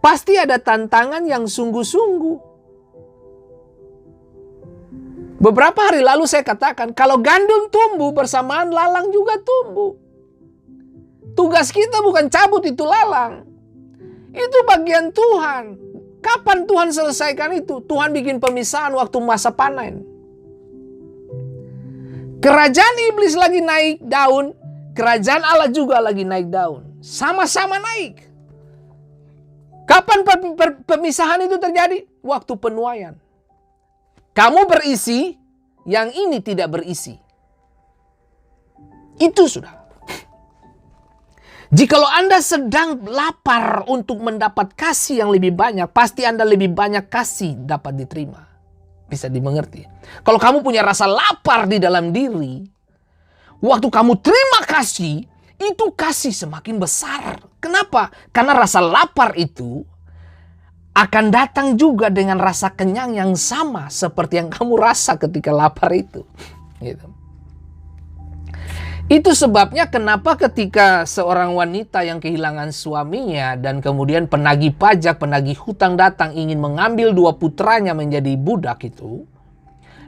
pasti ada tantangan yang sungguh-sungguh. Beberapa hari lalu saya katakan, kalau gandum tumbuh bersamaan lalang juga tumbuh. Tugas kita bukan cabut itu lalang. Itu bagian Tuhan. Kapan Tuhan selesaikan itu? Tuhan bikin pemisahan waktu masa panen. Kerajaan iblis lagi naik daun, kerajaan Allah juga lagi naik daun. Sama-sama naik. Kapan pemisahan itu terjadi? Waktu penuaian. Kamu berisi, yang ini tidak berisi. Itu sudah. Jikalau Anda sedang lapar untuk mendapat kasih yang lebih banyak, pasti Anda lebih banyak kasih dapat diterima. Bisa dimengerti. Kalau kamu punya rasa lapar di dalam diri, waktu kamu terima kasih, itu kasih semakin besar. Kenapa? Karena rasa lapar itu akan datang juga dengan rasa kenyang yang sama seperti yang kamu rasa ketika lapar itu. Gitu. Itu sebabnya kenapa ketika seorang wanita yang kehilangan suaminya dan kemudian penagih pajak, penagih hutang datang ingin mengambil 2 putranya menjadi budak itu.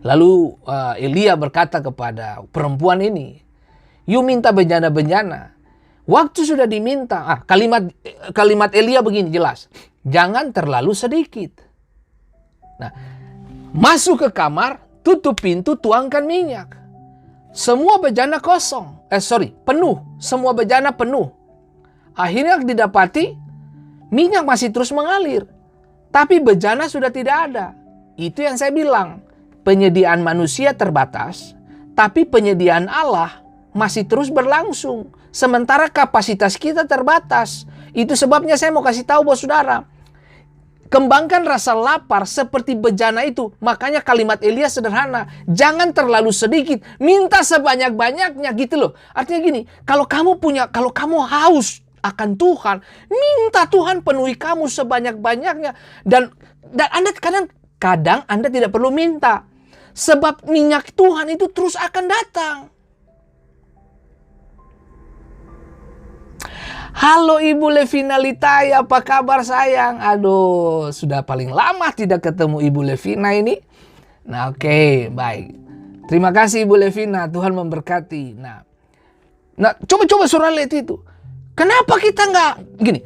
Lalu Elia berkata kepada perempuan ini, "You minta bencana-bencana." Waktu sudah diminta, kalimat Elia begini jelas. Jangan terlalu sedikit. Nah, masuk ke kamar, tutup pintu, tuangkan minyak. Semua bejana penuh. Semua bejana penuh. Akhirnya didapati minyak masih terus mengalir. Tapi bejana sudah tidak ada. Itu yang saya bilang. Penyediaan manusia terbatas, tapi penyediaan Allah masih terus berlangsung. Sementara kapasitas kita terbatas. Itu sebabnya saya mau kasih tahu buat saudara. Kembangkan rasa lapar seperti bejana itu. Makanya kalimat Elia sederhana. Jangan terlalu sedikit. Minta sebanyak-banyaknya gitu loh. Artinya gini. Kalau kamu haus akan Tuhan. Minta Tuhan penuhi kamu sebanyak-banyaknya. Dan Anda kadang Anda tidak perlu minta. Sebab minyak Tuhan itu terus akan datang. Halo Ibu Levina Litai, apa kabar sayang? Aduh, sudah paling lama tidak ketemu Ibu Levina ini. Nah, oke, baik. Terima kasih Ibu Levina, Tuhan memberkati. Nah, coba saudara lihat itu. Kenapa kita nggak gini?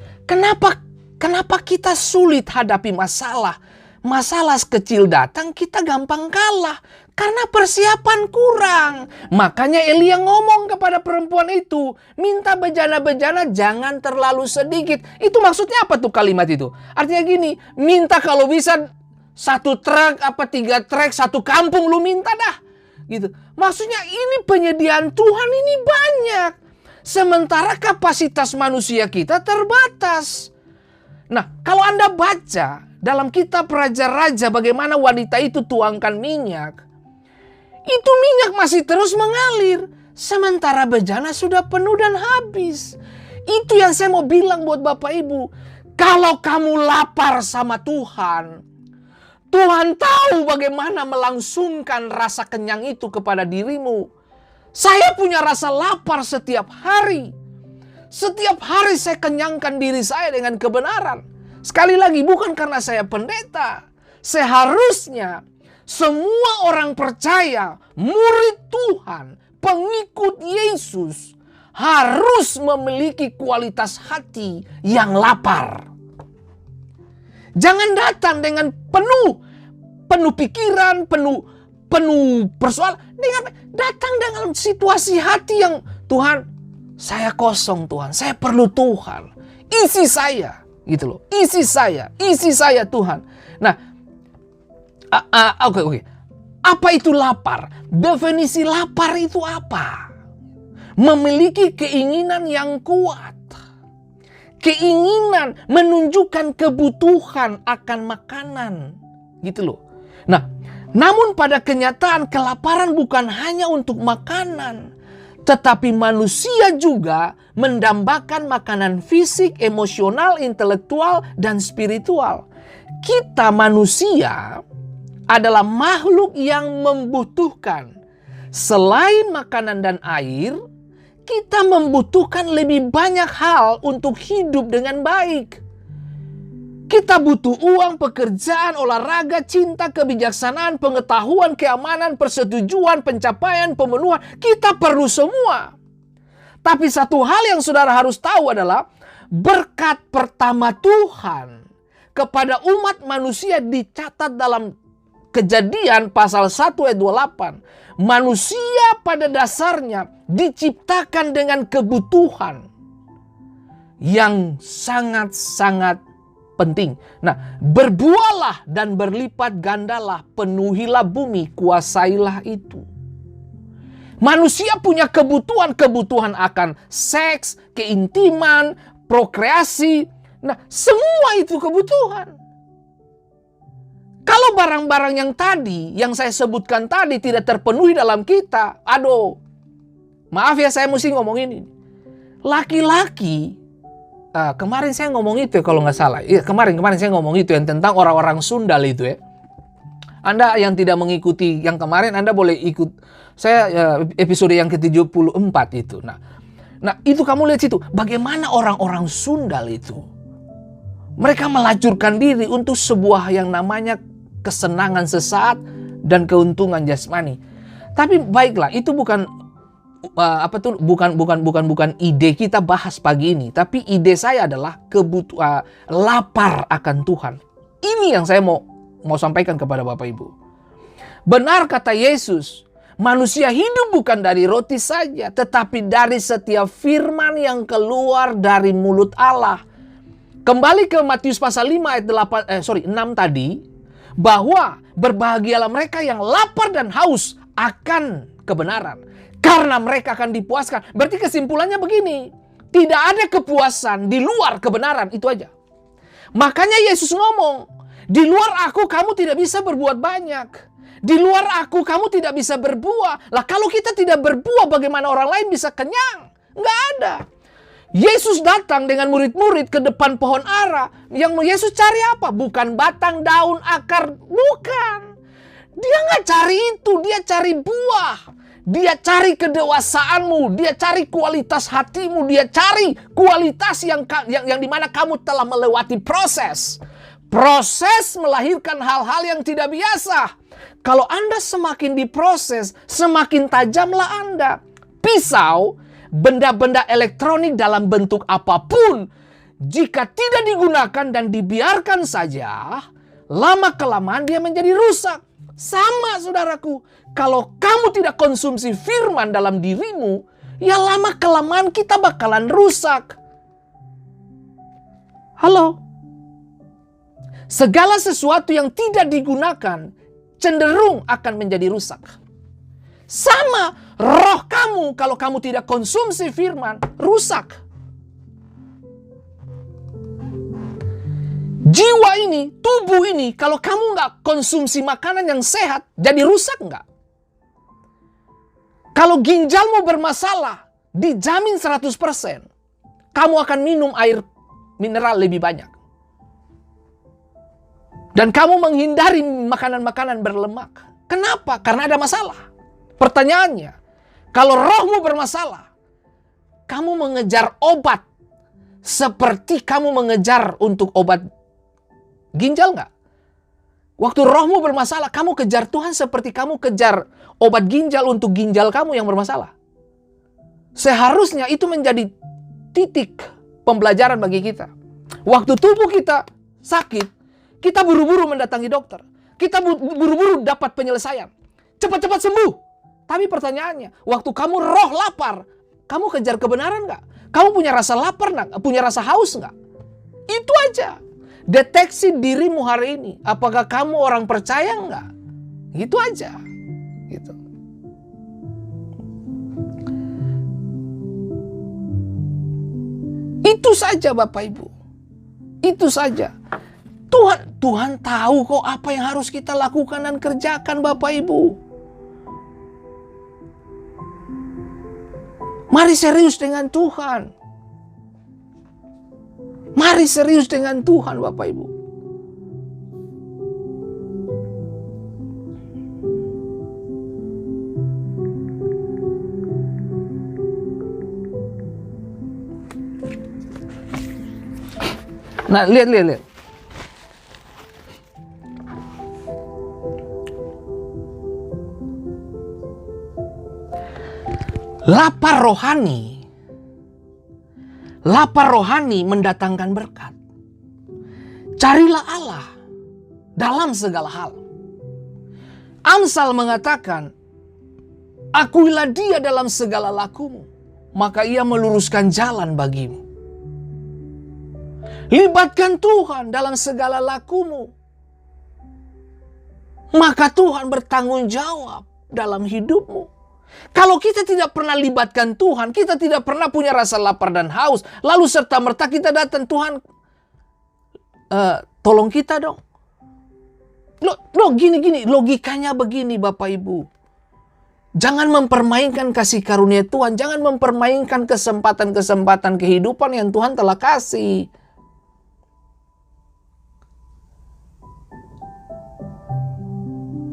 Kenapa kita sulit hadapi masalah? Masalah kecil datang kita gampang kalah. Karena persiapan kurang. Makanya Elia ngomong kepada perempuan itu. Minta bejana-bejana jangan terlalu sedikit. Itu maksudnya apa tuh kalimat itu? Artinya gini. Minta kalau bisa 1 truk, 3 truk, 1 kampung lu minta dah. Gitu. Maksudnya ini penyediaan Tuhan ini banyak. Sementara kapasitas manusia kita terbatas. Nah, kalau Anda baca dalam kitab Raja-Raja bagaimana wanita itu tuangkan minyak. Itu minyak masih terus mengalir. Sementara bejana sudah penuh dan habis. Itu yang saya mau bilang buat Bapak Ibu. Kalau kamu lapar sama Tuhan. Tuhan tahu bagaimana melangsungkan rasa kenyang itu kepada dirimu. Saya punya rasa lapar setiap hari. Setiap hari saya kenyangkan diri saya dengan kebenaran. Sekali lagi bukan karena saya pendeta. Seharusnya semua orang percaya, murid Tuhan, pengikut Yesus harus memiliki kualitas hati yang lapar. Jangan datang dengan penuh pikiran, penuh persoalan. Datang dengan situasi hati yang Tuhan, saya kosong Tuhan, saya perlu Tuhan. Isi saya, gitu loh. Isi saya Tuhan. Nah, Oke. Apa itu lapar? Definisi lapar itu apa? Memiliki keinginan yang kuat. Keinginan menunjukkan kebutuhan akan makanan. Gitu loh. Nah, namun pada kenyataan kelaparan bukan hanya untuk makanan. Tetapi manusia juga mendambakan makanan fisik, emosional, intelektual, dan spiritual. Kita manusia adalah makhluk yang membutuhkan. Selain makanan dan air, kita membutuhkan lebih banyak hal untuk hidup dengan baik. Kita butuh uang, pekerjaan, olahraga, cinta, kebijaksanaan, pengetahuan, keamanan, persetujuan, pencapaian, pemenuhan. Kita perlu semua. Tapi satu hal yang saudara harus tahu adalah berkat pertama Tuhan kepada umat manusia dicatat dalam Kejadian pasal 1 ayat 28. Manusia pada dasarnya diciptakan dengan kebutuhan yang sangat-sangat penting. Nah, berbuahlah dan berlipat gandalah, penuhilah bumi, kuasailah itu. Manusia punya kebutuhan akan seks, keintiman, prokreasi. Nah, semua itu kebutuhan. Kalau barang-barang yang tadi, yang saya sebutkan tadi tidak terpenuhi dalam kita, aduh, maaf ya saya mesti ngomong ini. Laki-laki, kemarin saya ngomong itu ya kalau nggak salah. Ya, kemarin saya ngomong itu yang tentang orang-orang Sundal itu ya. Anda yang tidak mengikuti yang kemarin, Anda boleh ikut saya episode yang ke-74 itu. Nah itu kamu lihat situ, bagaimana orang-orang Sundal itu. Mereka melacurkan diri untuk sebuah yang namanya kesenangan sesaat dan keuntungan jasmani. Tapi baiklah, itu bukan bukan ide kita bahas pagi ini. Tapi ide saya adalah lapar akan Tuhan. Ini yang saya mau sampaikan kepada Bapak Ibu. Benar kata Yesus, manusia hidup bukan dari roti saja, tetapi dari setiap firman yang keluar dari mulut Allah. Kembali ke Matius pasal 5 ayat 6 tadi, bahwa berbahagialah mereka yang lapar dan haus akan kebenaran, karena mereka akan dipuaskan. Berarti kesimpulannya begini, tidak ada kepuasan di luar kebenaran, itu aja. Makanya Yesus ngomong, di luar aku kamu tidak bisa berbuat banyak. Di luar aku kamu tidak bisa berbuah. Lah kalau kita tidak berbuah, bagaimana orang lain bisa kenyang? Nggak ada. Yesus datang dengan murid-murid ke depan pohon ara. Yang Yesus cari apa? Bukan batang, daun, akar. Bukan. Dia nggak cari itu. Dia cari buah. Dia cari kedewasaanmu. Dia cari kualitas hatimu. Dia cari kualitas yang dimana kamu telah melewati proses. Proses melahirkan hal-hal yang tidak biasa. Kalau Anda semakin diproses, semakin tajamlah Anda. Pisau, benda-benda elektronik dalam bentuk apapun, jika tidak digunakan dan dibiarkan saja, lama-kelamaan dia menjadi rusak. Sama saudaraku, kalau kamu tidak konsumsi firman dalam dirimu, ya lama-kelamaan kita bakalan rusak. Halo? Segala sesuatu yang tidak digunakan cenderung akan menjadi rusak. Sama roh kamu, kalau kamu tidak konsumsi firman, rusak. Jiwa ini, tubuh ini, kalau kamu nggak konsumsi makanan yang sehat, jadi rusak nggak? Kalau ginjalmu bermasalah, dijamin 100%, kamu akan minum air mineral lebih banyak. Dan kamu menghindari makanan-makanan berlemak. Kenapa? Karena ada masalah. Pertanyaannya, kalau rohmu bermasalah, kamu mengejar obat seperti kamu mengejar untuk obat ginjal nggak? Waktu rohmu bermasalah, kamu kejar Tuhan seperti kamu kejar obat ginjal untuk ginjal kamu yang bermasalah. Seharusnya itu menjadi titik pembelajaran bagi kita. Waktu tubuh kita sakit, kita buru-buru mendatangi dokter. Kita buru-buru dapat penyelesaian. Cepat-cepat sembuh. Tapi pertanyaannya, waktu kamu roh lapar, kamu kejar kebenaran nggak? Kamu punya rasa lapar nggak? Punya rasa haus nggak? Itu aja. Deteksi dirimu hari ini. Apakah kamu orang percaya nggak? Gitu aja. Gitu. Itu saja Bapak Ibu. Itu saja. Tuhan tahu kok apa yang harus kita lakukan dan kerjakan Bapak Ibu. Mari serius dengan Tuhan. Mari serius dengan Tuhan Bapak Ibu. Nah, lihat. Lapar rohani mendatangkan berkat. Carilah Allah dalam segala hal. Amsal mengatakan, akuilah Dia dalam segala lakumu, maka Ia meluruskan jalan bagimu. Libatkan Tuhan dalam segala lakumu, maka Tuhan bertanggung jawab dalam hidupmu. Kalau kita tidak pernah libatkan Tuhan, kita tidak pernah punya rasa lapar dan haus, lalu serta-merta kita datang, Tuhan, tolong kita dong. Loh, gini, logikanya begini Bapak Ibu. Jangan mempermainkan kasih karunia Tuhan, jangan mempermainkan kesempatan-kesempatan kehidupan yang Tuhan telah kasih.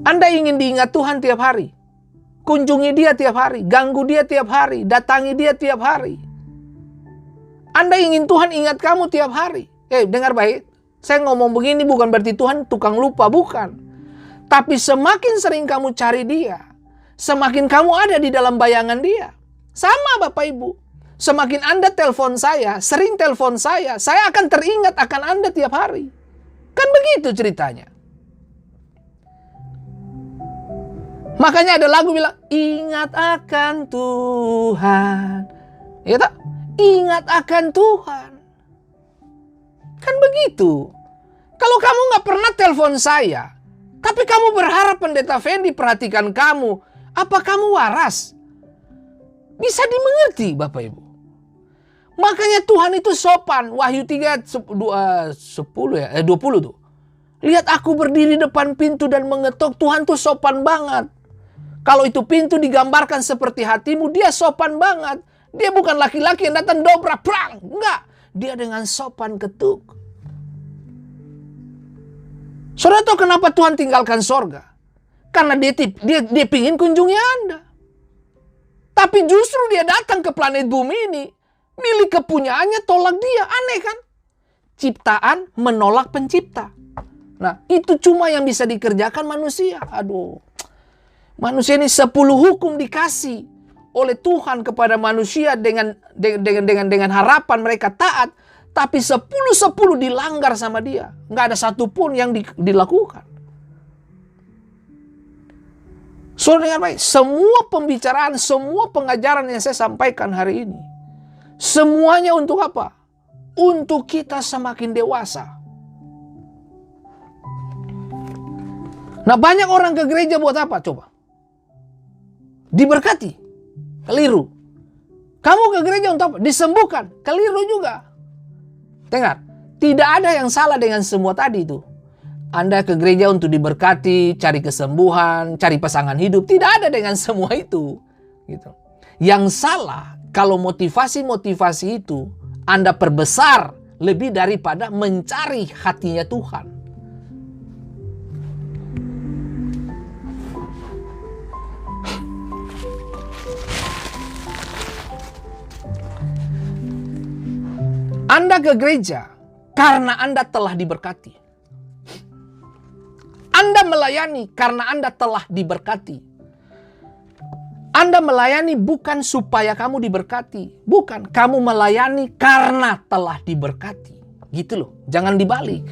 Anda ingin diingat Tuhan tiap hari. Kunjungi Dia tiap hari, ganggu Dia tiap hari, datangi Dia tiap hari. Anda ingin Tuhan ingat kamu tiap hari. Dengar baik, saya ngomong begini bukan berarti Tuhan tukang lupa, bukan. Tapi semakin sering kamu cari Dia, semakin kamu ada di dalam bayangan Dia. Sama Bapak Ibu, semakin Anda telepon saya, sering telepon saya akan teringat akan Anda tiap hari. Kan begitu ceritanya. Makanya ada lagu bilang, ingat akan Tuhan. Ya tak? Ingat akan Tuhan. Kan begitu. Kalau kamu gak pernah telepon saya, tapi kamu berharap Pendeta Fendi perhatikan kamu, apa kamu waras? Bisa dimengerti Bapak Ibu. Makanya Tuhan itu sopan. Wahyu 3:20 tuh. Lihat aku berdiri depan pintu dan mengetuk. Tuhan tuh sopan banget. Kalau itu pintu digambarkan seperti hatimu, Dia sopan banget. Dia bukan laki-laki yang datang dobrak, prang. Enggak. Dia dengan sopan ketuk. Saudara tahu kenapa Tuhan tinggalkan sorga? Karena dia pingin kunjungi Anda. Tapi justru Dia datang ke planet bumi ini. Milik kepunyaannya tolak Dia. Aneh kan? Ciptaan menolak pencipta. Nah, itu cuma yang bisa dikerjakan manusia. Aduh. Manusia ini 10 hukum dikasih oleh Tuhan kepada manusia dengan harapan mereka taat. Tapi 10 dilanggar sama Dia. Nggak ada satupun yang dilakukan. Saudara dengar baik. Semua pembicaraan, semua pengajaran yang saya sampaikan hari ini. Semuanya untuk apa? Untuk kita semakin dewasa. Nah, banyak orang ke gereja buat apa? Coba. Diberkati. Keliru. Kamu ke gereja untuk apa? Disembuhkan. Keliru juga. Dengar. Tidak ada yang salah dengan semua tadi itu. Anda ke gereja untuk diberkati, cari kesembuhan, cari pasangan hidup. Tidak ada dengan semua itu. Gitu. Yang salah, kalau motivasi-motivasi itu Anda perbesar lebih daripada mencari hatinya Tuhan. Anda ke gereja karena Anda telah diberkati. Anda melayani karena Anda telah diberkati. Anda melayani bukan supaya kamu diberkati. Bukan, kamu melayani karena telah diberkati. Gitu loh, jangan dibalik.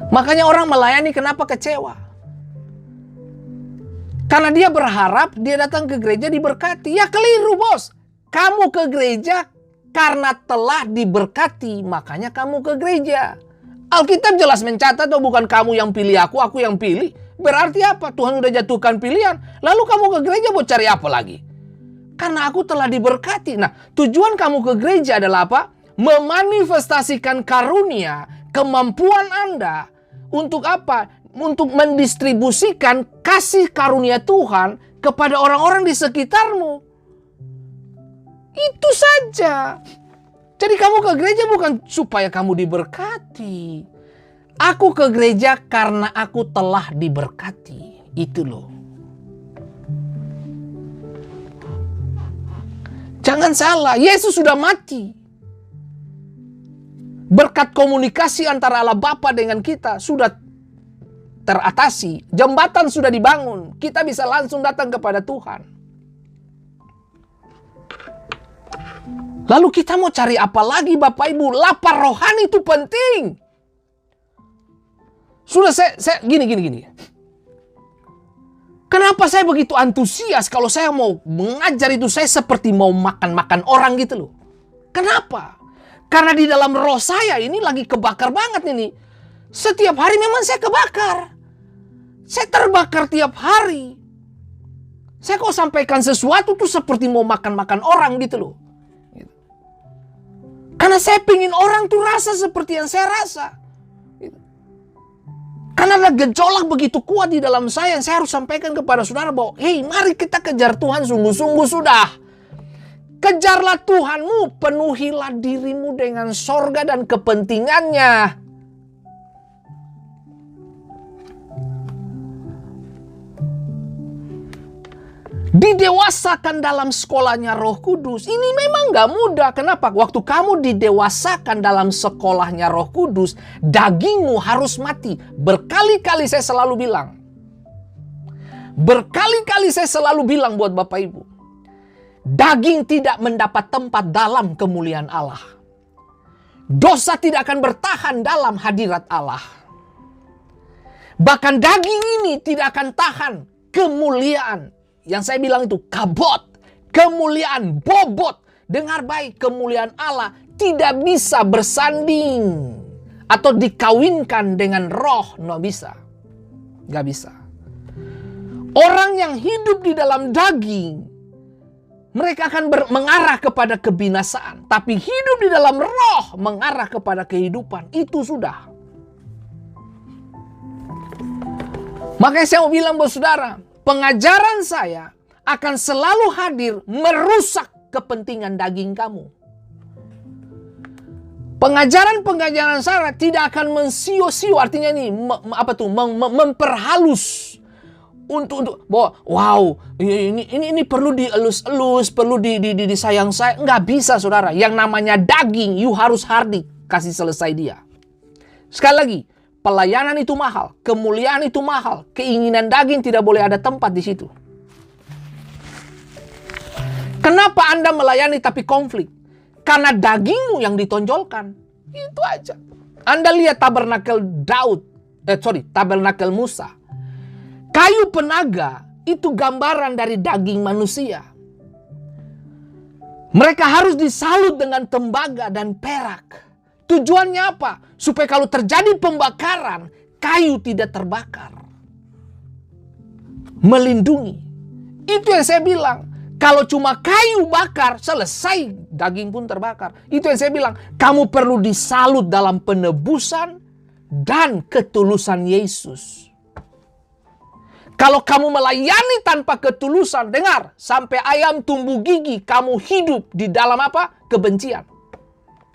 Makanya orang melayani kenapa kecewa? Karena dia berharap dia datang ke gereja diberkati. Ya keliru bos. Kamu ke gereja karena telah diberkati. Makanya kamu ke gereja. Alkitab jelas mencatat tuh bukan kamu yang pilih aku yang pilih. Berarti apa? Tuhan udah jatuhkan pilihan. Lalu kamu ke gereja mau cari apa lagi? Karena aku telah diberkati. Nah, tujuan kamu ke gereja adalah apa? Memanifestasikan karunia, kemampuan Anda. Untuk apa? Untuk mendistribusikan kasih karunia Tuhan kepada orang-orang di sekitarmu. Itu saja. Jadi kamu ke gereja bukan supaya kamu diberkati. Aku ke gereja karena aku telah diberkati. Itu loh. Jangan salah, Yesus sudah mati. Berkat komunikasi antara Allah Bapa dengan kita sudah teratasi, jembatan sudah dibangun, kita bisa langsung datang kepada Tuhan. Lalu kita mau cari apa lagi Bapak Ibu? Lapar rohani itu penting. Sudah saya gini. Kenapa saya begitu antusias kalau saya mau mengajar itu, saya seperti mau makan-makan orang gitu loh. Kenapa? Karena di dalam roh saya ini lagi kebakar banget ini. Setiap hari memang saya kebakar. Saya terbakar tiap hari. Saya kok sampaikan sesuatu tuh seperti mau makan-makan orang gitu loh. Karena saya pingin orang tuh rasa seperti yang saya rasa. Karena ada gejolak begitu kuat di dalam saya yang saya harus sampaikan kepada saudara bahwa, hey, mari kita kejar Tuhan sungguh-sungguh sudah. Kejarlah Tuhanmu, penuhilah dirimu dengan sorga dan kepentingannya. Didewasakan dalam sekolahnya Roh Kudus. Ini memang gak mudah. Kenapa? Waktu kamu didewasakan dalam sekolahnya Roh Kudus, dagingmu harus mati. Berkali-kali saya selalu bilang. Berkali-kali saya selalu bilang buat Bapak Ibu. Daging tidak mendapat tempat dalam kemuliaan Allah. Dosa tidak akan bertahan dalam hadirat Allah. Bahkan daging ini tidak akan tahan kemuliaan. Yang saya bilang itu kabot, kemuliaan, bobot. Dengar baik, kemuliaan Allah tidak bisa bersanding atau dikawinkan dengan roh. No bisa. Gak bisa. Orang yang hidup di dalam daging, mereka akan mengarah kepada kebinasaan. Tapi hidup di dalam roh mengarah kepada kehidupan. Itu sudah. Makanya saya mau bilang buat saudara, pengajaran saya akan selalu hadir merusak kepentingan daging kamu. Pengajaran-pengajaran saya tidak akan mensio-sio, artinya ini memperhalus untuk bahwa wow, ini perlu dielus-elus, perlu disayang-sayang. Nggak bisa saudara. Yang namanya daging, you harus hardik kasih selesai dia. Sekali lagi, pelayanan itu mahal, kemuliaan itu mahal, keinginan daging tidak boleh ada tempat di situ. Kenapa Anda melayani tapi konflik? Karena dagingmu yang ditonjolkan. Itu aja. Anda lihat tabernakel tabernakel Musa. Kayu penaga itu gambaran dari daging manusia. Mereka harus disalut dengan tembaga dan perak. Tujuannya apa? Supaya kalau terjadi pembakaran, kayu tidak terbakar. Melindungi. Itu yang saya bilang. Kalau cuma kayu bakar, selesai, daging pun terbakar. Itu yang saya bilang. Kamu perlu disalut dalam penebusan dan ketulusan Yesus. Kalau kamu melayani tanpa ketulusan, dengar, sampai ayam tumbuh gigi, kamu hidup di dalam apa? Kebencian.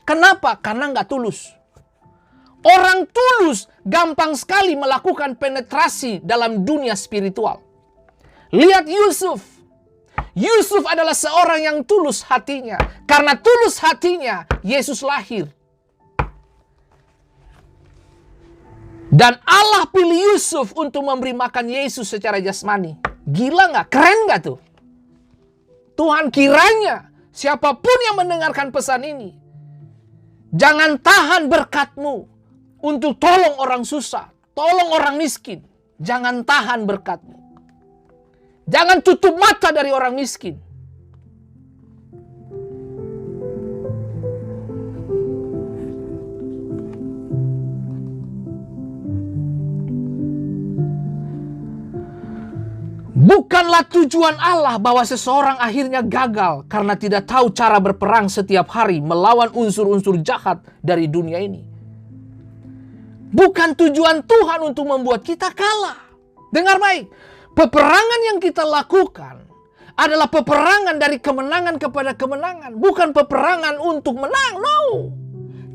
Kenapa? Karena nggak tulus. Orang tulus gampang sekali melakukan penetrasi dalam dunia spiritual. Lihat Yusuf. Yusuf adalah seorang yang tulus hatinya. Karena tulus hatinya, Yesus lahir. Dan Allah pilih Yusuf untuk memberi makan Yesus secara jasmani. Gila nggak? Keren nggak tuh? Tuhan, kiranya siapapun yang mendengarkan pesan ini, jangan tahan berkat-Mu untuk tolong orang susah, tolong orang miskin. Jangan tahan berkat-Mu. Jangan tutup mata dari orang miskin. Bukanlah tujuan Allah bahwa seseorang akhirnya gagal karena tidak tahu cara berperang setiap hari melawan unsur-unsur jahat dari dunia ini. Bukan tujuan Tuhan untuk membuat kita kalah. Dengar baik, peperangan yang kita lakukan adalah peperangan dari kemenangan kepada kemenangan. Bukan peperangan untuk menang, no.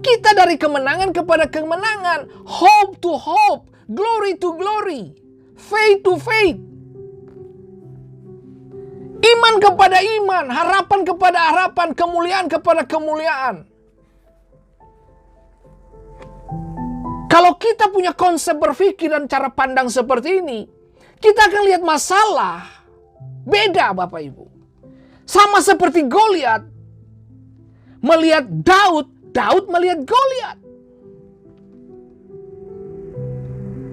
Kita dari kemenangan kepada kemenangan. Hope to hope, glory to glory, faith to faith. Iman kepada iman, harapan kepada harapan, kemuliaan kepada kemuliaan. Kalau kita punya konsep berpikir dan cara pandang seperti ini, kita akan lihat masalah beda, Bapak Ibu. Sama seperti Goliat melihat Daud, Daud melihat Goliat.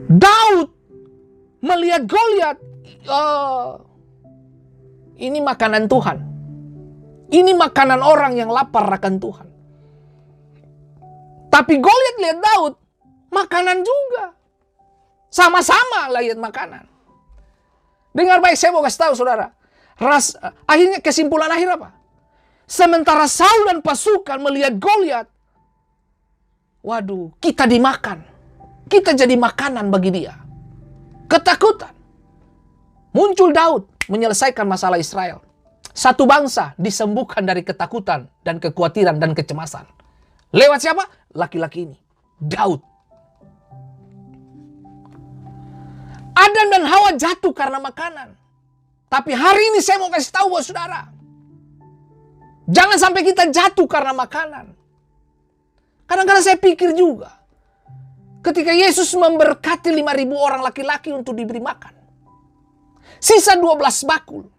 Daud melihat Goliat, ini makanan Tuhan. Ini makanan orang yang lapar akan Tuhan. Tapi Goliat lihat Daud, makanan juga. Sama-sama lihat makanan. Dengar baik, saya mau kasih tahu saudara. Akhirnya kesimpulan akhir apa? Sementara Saul dan pasukan melihat Goliat, waduh, kita dimakan. Kita jadi makanan bagi dia. Ketakutan. Muncul Daud menyelesaikan masalah Israel. Satu bangsa disembuhkan dari ketakutan dan kekhawatiran dan kecemasan. Lewat siapa? Laki-laki ini, Daud. Adam dan Hawa jatuh karena makanan. Tapi hari ini saya mau kasih tahu buat saudara, jangan sampai kita jatuh karena makanan. Kadang-kadang saya pikir juga, ketika Yesus memberkati 5.000 orang laki-laki untuk diberi makan, sisa 12 bakul.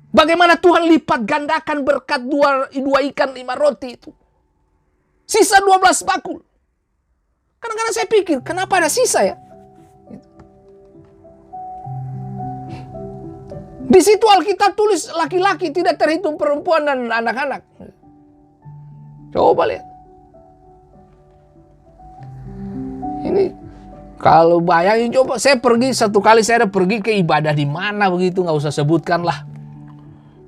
Bagaimana Tuhan lipat gandakan berkat 2 ikan 5 roti itu. Sisa 12 bakul. Kadang-kadang saya pikir, kenapa ada sisa ya? Di situ Alkitab tulis laki-laki, tidak terhitung perempuan dan anak-anak. Coba lihat. Ini kalau bayangin, coba saya pergi satu kali, saya ada pergi ke ibadah di mana begitu, nggak usah sebutkan lah.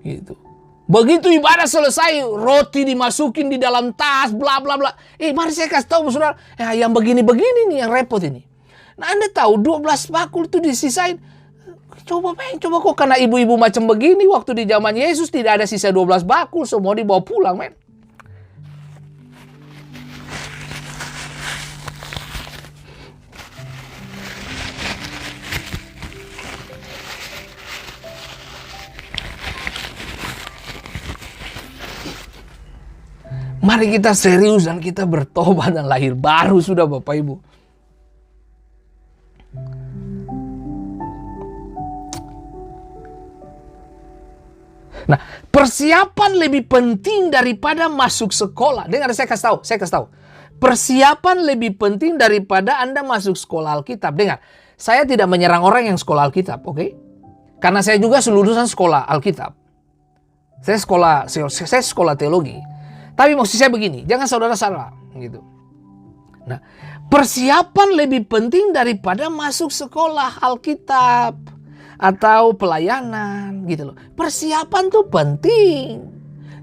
Gitu. Begitu ibadah selesai, roti dimasukin di dalam tas, bla bla bla. Mari saya kasih tahu saudara, yang begini-begini nih yang repot ini. Nah, Anda tahu 12 bakul itu disisain. Coba kok karena ibu-ibu macam begini, waktu di zaman Yesus tidak ada sisa 12 bakul, semua dibawa pulang, men. Mari kita serius dan kita bertobat dan lahir baru sudah, Bapak Ibu. Nah, persiapan lebih penting daripada masuk sekolah. Dengar, saya kasih tahu. Persiapan lebih penting daripada Anda masuk sekolah Alkitab. Dengar, saya tidak menyerang orang yang sekolah Alkitab, oke? Karena saya juga lulusan sekolah Alkitab. Saya sekolah teologi. Tapi maksud saya begini, jangan saudara salah, gitu. Nah, persiapan lebih penting daripada masuk sekolah Alkitab atau pelayanan, gitu loh. Persiapan tuh penting.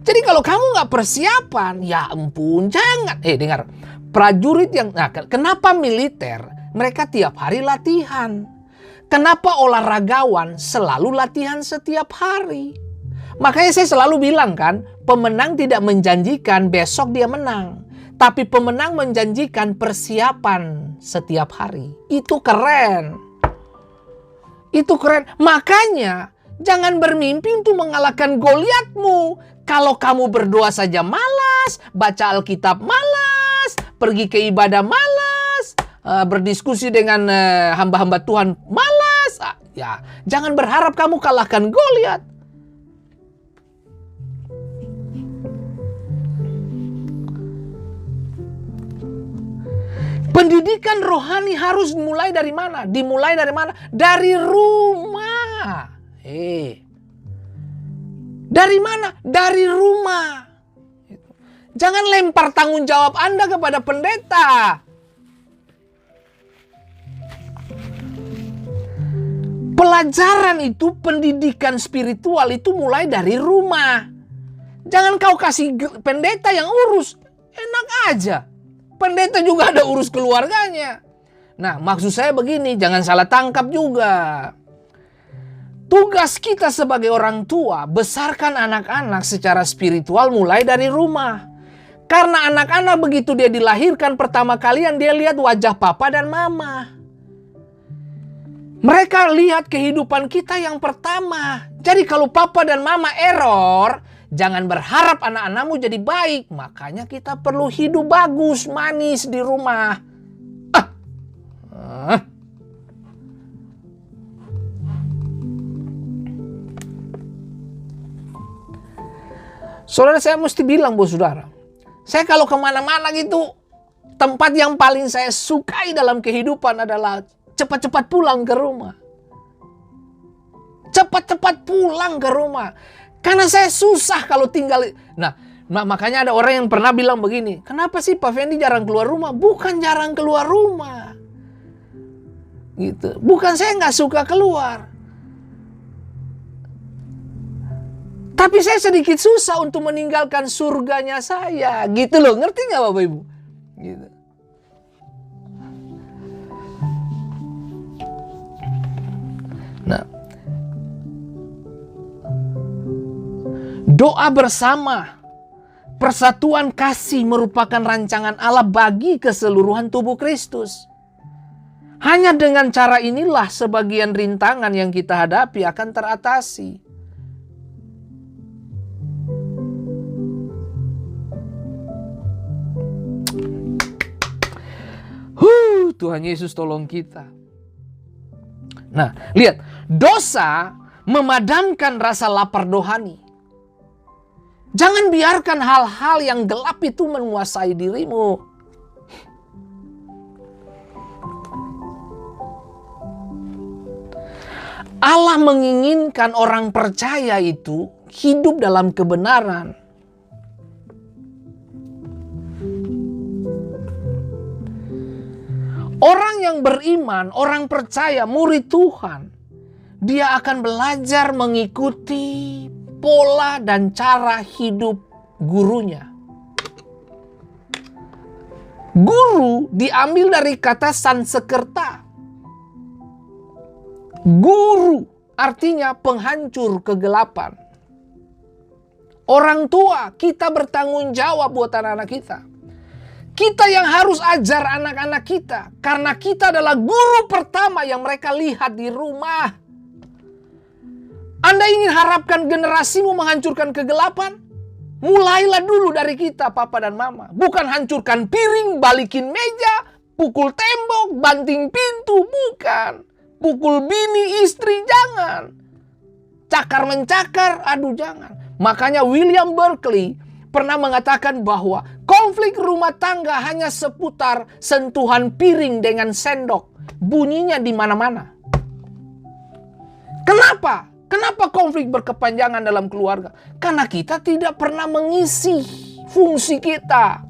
Jadi kalau kamu nggak persiapan, ya ampun, jangan. Dengar, prajurit yang, kenapa militer? Mereka tiap hari latihan. Kenapa olahragawan selalu latihan setiap hari? Makanya saya selalu bilang kan, pemenang tidak menjanjikan besok dia menang. Tapi pemenang menjanjikan persiapan setiap hari. Itu keren. Itu keren. Makanya jangan bermimpi untuk mengalahkan Goliatmu. Kalau kamu berdoa saja malas, baca Alkitab malas, pergi ke ibadah malas, berdiskusi dengan hamba-hamba Tuhan malas. Ya, jangan berharap kamu kalahkan Goliat. Pendidikan rohani harus dimulai dari mana? Dimulai dari mana? Dari rumah. Dari mana? Dari rumah. Jangan lempar tanggung jawab Anda kepada pendeta. Pelajaran itu, pendidikan spiritual itu mulai dari rumah. Jangan kau kasih pendeta yang urus. Enak aja. Pendeta juga ada urus keluarganya. Nah, maksud saya begini, jangan salah tangkap juga. Tugas kita sebagai orang tua, besarkan anak-anak secara spiritual mulai dari rumah. Karena anak-anak begitu dia dilahirkan pertama kalian, dia lihat wajah papa dan mama. Mereka lihat kehidupan kita yang pertama. Jadi kalau papa dan mama error, jangan berharap anak-anakmu jadi baik. Makanya kita perlu hidup bagus, manis di rumah. Saudara, saya mesti bilang buat saudara, saya kalau kemana-mana gitu, tempat yang paling saya sukai dalam kehidupan adalah cepat-cepat pulang ke rumah. Cepat-cepat pulang ke rumah. Karena saya susah kalau tinggal. Nah, makanya ada orang yang pernah bilang begini, kenapa sih Pak Fendi jarang keluar rumah? Bukan jarang keluar rumah. Gitu. Bukan saya nggak suka keluar. Tapi saya sedikit susah untuk meninggalkan surganya saya. Gitu loh, ngerti nggak Bapak Ibu? Gitu. Nah, doa bersama, persatuan kasih merupakan rancangan Allah bagi keseluruhan tubuh Kristus. Hanya dengan cara inilah sebagian rintangan yang kita hadapi akan teratasi. Tuhan Yesus tolong kita. Nah, lihat, dosa memadamkan rasa lapar rohani. Jangan biarkan hal-hal yang gelap itu menguasai dirimu. Allah menginginkan orang percaya itu hidup dalam kebenaran. Orang yang beriman, orang percaya, murid Tuhan, dia akan belajar mengikuti pola dan cara hidup gurunya. Guru diambil dari kata Sansekerta. Guru artinya penghancur kegelapan. Orang tua, kita bertanggung jawab buat anak-anak kita. Kita yang harus ajar anak-anak kita. Karena kita adalah guru pertama yang mereka lihat di rumah. Anda ingin harapkan generasimu menghancurkan kegelapan? Mulailah dulu dari kita, papa dan mama. Bukan hancurkan piring, balikin meja, pukul tembok, banting pintu. Bukan. Pukul bini, istri, jangan. Cakar-mencakar, aduh jangan. Makanya William Berkeley pernah mengatakan bahwa konflik rumah tangga hanya seputar sentuhan piring dengan sendok. Bunyinya di mana-mana. Kenapa? Kenapa konflik berkepanjangan dalam keluarga? Karena kita tidak pernah mengisi fungsi kita.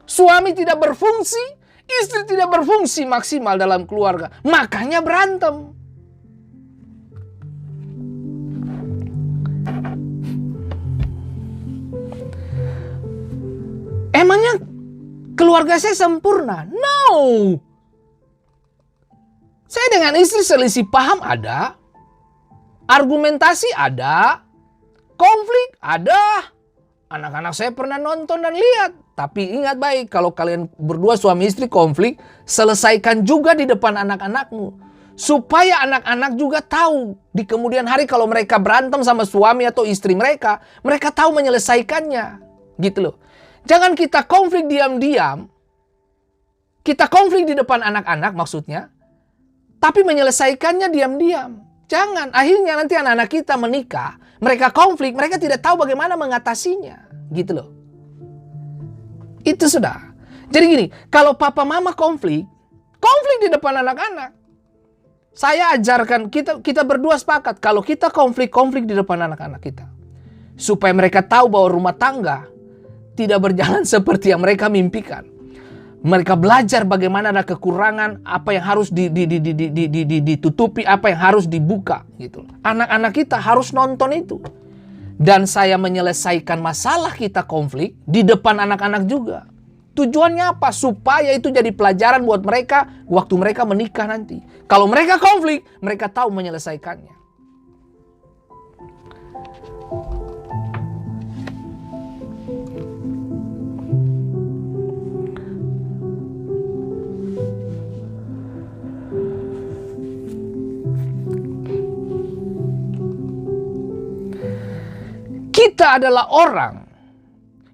Suami tidak berfungsi, istri tidak berfungsi maksimal dalam keluarga. Makanya berantem. Emangnya keluarga saya sempurna? No. Saya dengan istri selisih paham ada. Argumentasi ada. Konflik ada. Anak-anak saya pernah nonton dan lihat. Tapi ingat baik, kalau kalian berdua suami istri konflik, selesaikan juga di depan anak-anakmu. Supaya anak-anak juga tahu di kemudian hari kalau mereka berantem sama suami atau istri mereka tahu menyelesaikannya. Gitu loh. Jangan kita konflik diam-diam. Kita konflik di depan anak-anak maksudnya. Tapi menyelesaikannya diam-diam. Jangan. Akhirnya nanti anak-anak kita menikah. Mereka konflik. Mereka tidak tahu bagaimana mengatasinya. Gitu loh. Itu sudah. Jadi gini. Kalau papa mama konflik di depan anak-anak. Saya ajarkan. Kita berdua sepakat. Kalau kita konflik di depan anak-anak kita. Supaya mereka tahu bahwa rumah tangga tidak berjalan seperti yang mereka mimpikan. Mereka belajar bagaimana ada kekurangan, apa yang harus ditutupi, apa yang harus dibuka gitu. Anak-anak kita harus nonton itu. Dan saya menyelesaikan masalah kita konflik di depan anak-anak juga. Tujuannya apa? Supaya itu jadi pelajaran buat mereka waktu mereka menikah nanti. Kalau mereka konflik, mereka tahu menyelesaikannya. Kita adalah orang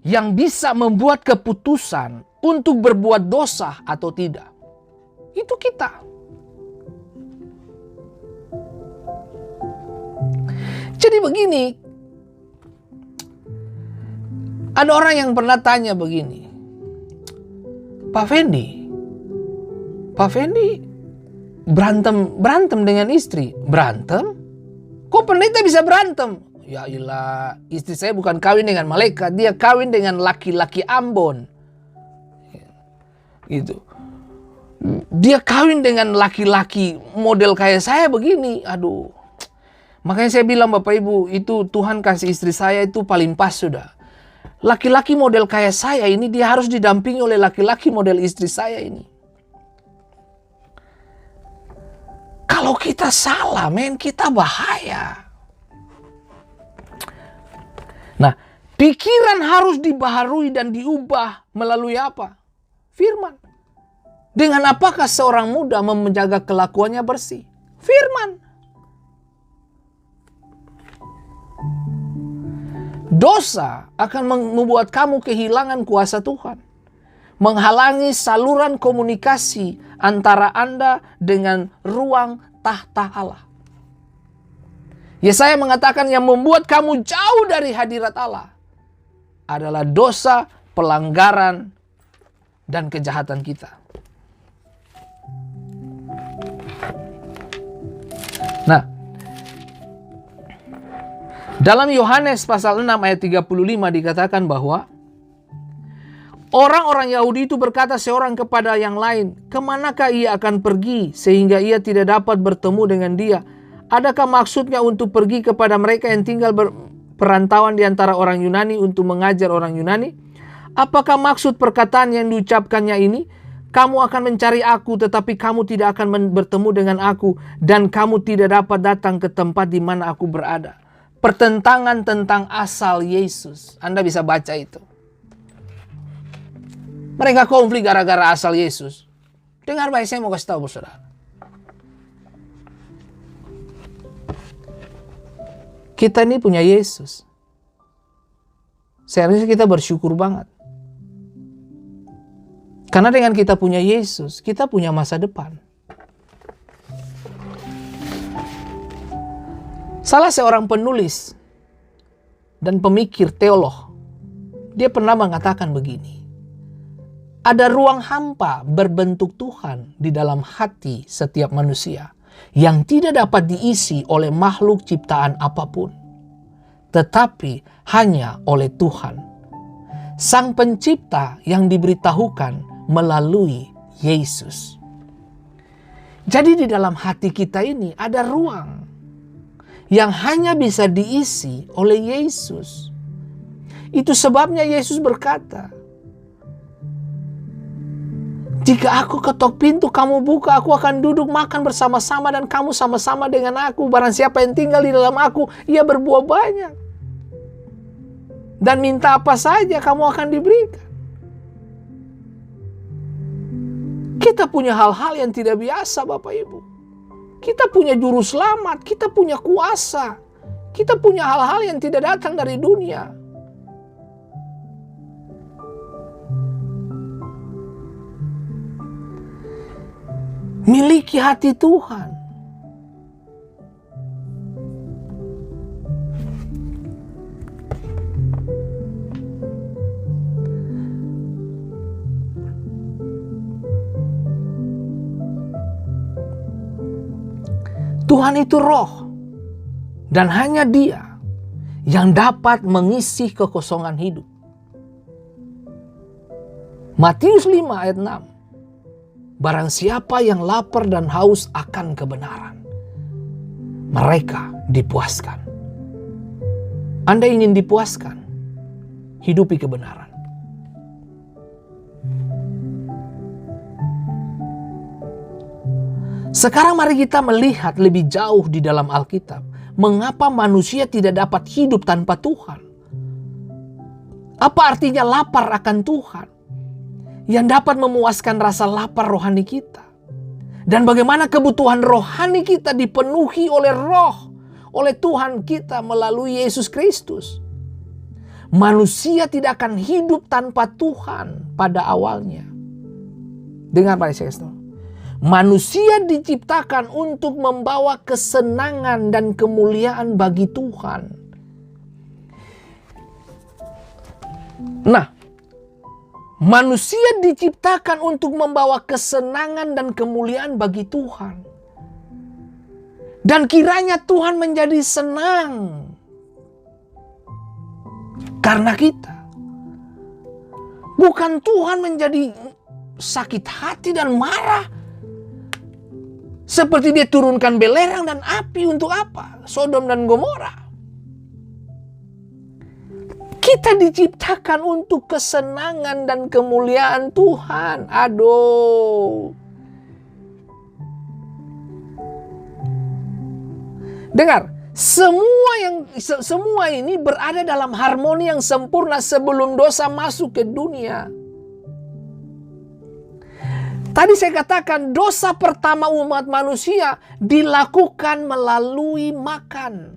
yang bisa membuat keputusan untuk berbuat dosa atau tidak. Itu kita. Jadi begini, Ada orang yang pernah tanya begini, Pak Fendi berantem dengan istri. Berantem? Kok pendeta bisa berantem? Ya ilah, istri saya bukan kawin dengan malaikat, dia kawin dengan laki-laki Ambon. Gitu. Dia kawin dengan laki-laki model kayak saya begini. Aduh. Makanya saya bilang Bapak Ibu, itu Tuhan kasih istri saya itu paling pas sudah. Laki-laki model kayak saya ini dia harus didampingi oleh laki-laki model istri saya ini. Kalau kita salah, kita bahaya. Nah, pikiran harus dibaharui dan diubah melalui apa? Firman. Dengan apakah seorang muda menjaga kelakuannya bersih? Firman. Dosa akan membuat kamu kehilangan kuasa Tuhan. Menghalangi saluran komunikasi antara Anda dengan ruang tahta Allah. Yesaya mengatakan yang membuat kamu jauh dari hadirat Allah adalah dosa, pelanggaran, dan kejahatan kita. Nah, dalam Yohanes pasal 6 ayat 35 dikatakan bahwa orang-orang Yahudi itu berkata seorang kepada yang lain, kemanakah ia akan pergi sehingga ia tidak dapat bertemu dengan dia? Adakah maksudnya untuk pergi kepada mereka yang tinggal perantauan di antara orang Yunani untuk mengajar orang Yunani? Apakah maksud perkataan yang diucapkannya ini? Kamu akan mencari aku tetapi kamu tidak akan bertemu dengan aku, dan kamu tidak dapat datang ke tempat di mana aku berada. Pertentangan tentang asal Yesus. Anda bisa baca itu. Mereka konflik gara-gara asal Yesus. Dengar baik, saya mau kasih tahu saudara. Kita ini punya Yesus. Seharusnya kita bersyukur banget. Karena dengan kita punya Yesus, kita punya masa depan. Salah seorang penulis dan pemikir teolog, dia pernah mengatakan begini. Ada ruang hampa berbentuk Tuhan di dalam hati setiap manusia yang tidak dapat diisi oleh makhluk ciptaan apapun, tetapi hanya oleh Tuhan, Sang Pencipta yang diberitahukan melalui Yesus. Jadi di dalam hati kita ini ada ruang yang hanya bisa diisi oleh Yesus. Itu sebabnya Yesus berkata, jika aku ketok pintu, kamu buka, aku akan duduk makan bersama-sama dan kamu sama-sama dengan aku. Barang siapa yang tinggal di dalam aku, ia berbuah banyak. Dan minta apa saja, kamu akan diberikan. Kita punya hal-hal yang tidak biasa, Bapak Ibu. Kita punya juru selamat, kita punya kuasa. Kita punya hal-hal yang tidak datang dari dunia. Miliki hati Tuhan. Tuhan itu roh. Dan hanya Dia yang dapat mengisi kekosongan hidup. Matius 5 ayat 6. Barang siapa yang lapar dan haus akan kebenaran, mereka dipuaskan. Anda ingin dipuaskan? Hidupi kebenaran. Sekarang mari kita melihat lebih jauh di dalam Alkitab. Mengapa manusia tidak dapat hidup tanpa Tuhan? Apa artinya lapar akan Tuhan? Yang dapat memuaskan rasa lapar rohani kita. Dan bagaimana kebutuhan rohani kita dipenuhi oleh roh. Oleh Tuhan kita melalui Yesus Kristus. Manusia tidak akan hidup tanpa Tuhan pada awalnya. Dengar Pak Yesus. Manusia diciptakan untuk membawa kesenangan dan kemuliaan bagi Tuhan. Nah, manusia diciptakan untuk membawa kesenangan dan kemuliaan bagi Tuhan. Dan kiranya Tuhan menjadi senang karena kita. Bukan Tuhan menjadi sakit hati dan marah. Seperti dia turunkan belerang dan api untuk apa? Sodom dan Gomora. Kita diciptakan untuk kesenangan dan kemuliaan Tuhan. Aduh. Dengar, semua ini berada dalam harmoni yang sempurna sebelum dosa masuk ke dunia. Tadi saya katakan dosa pertama umat manusia dilakukan melalui makan,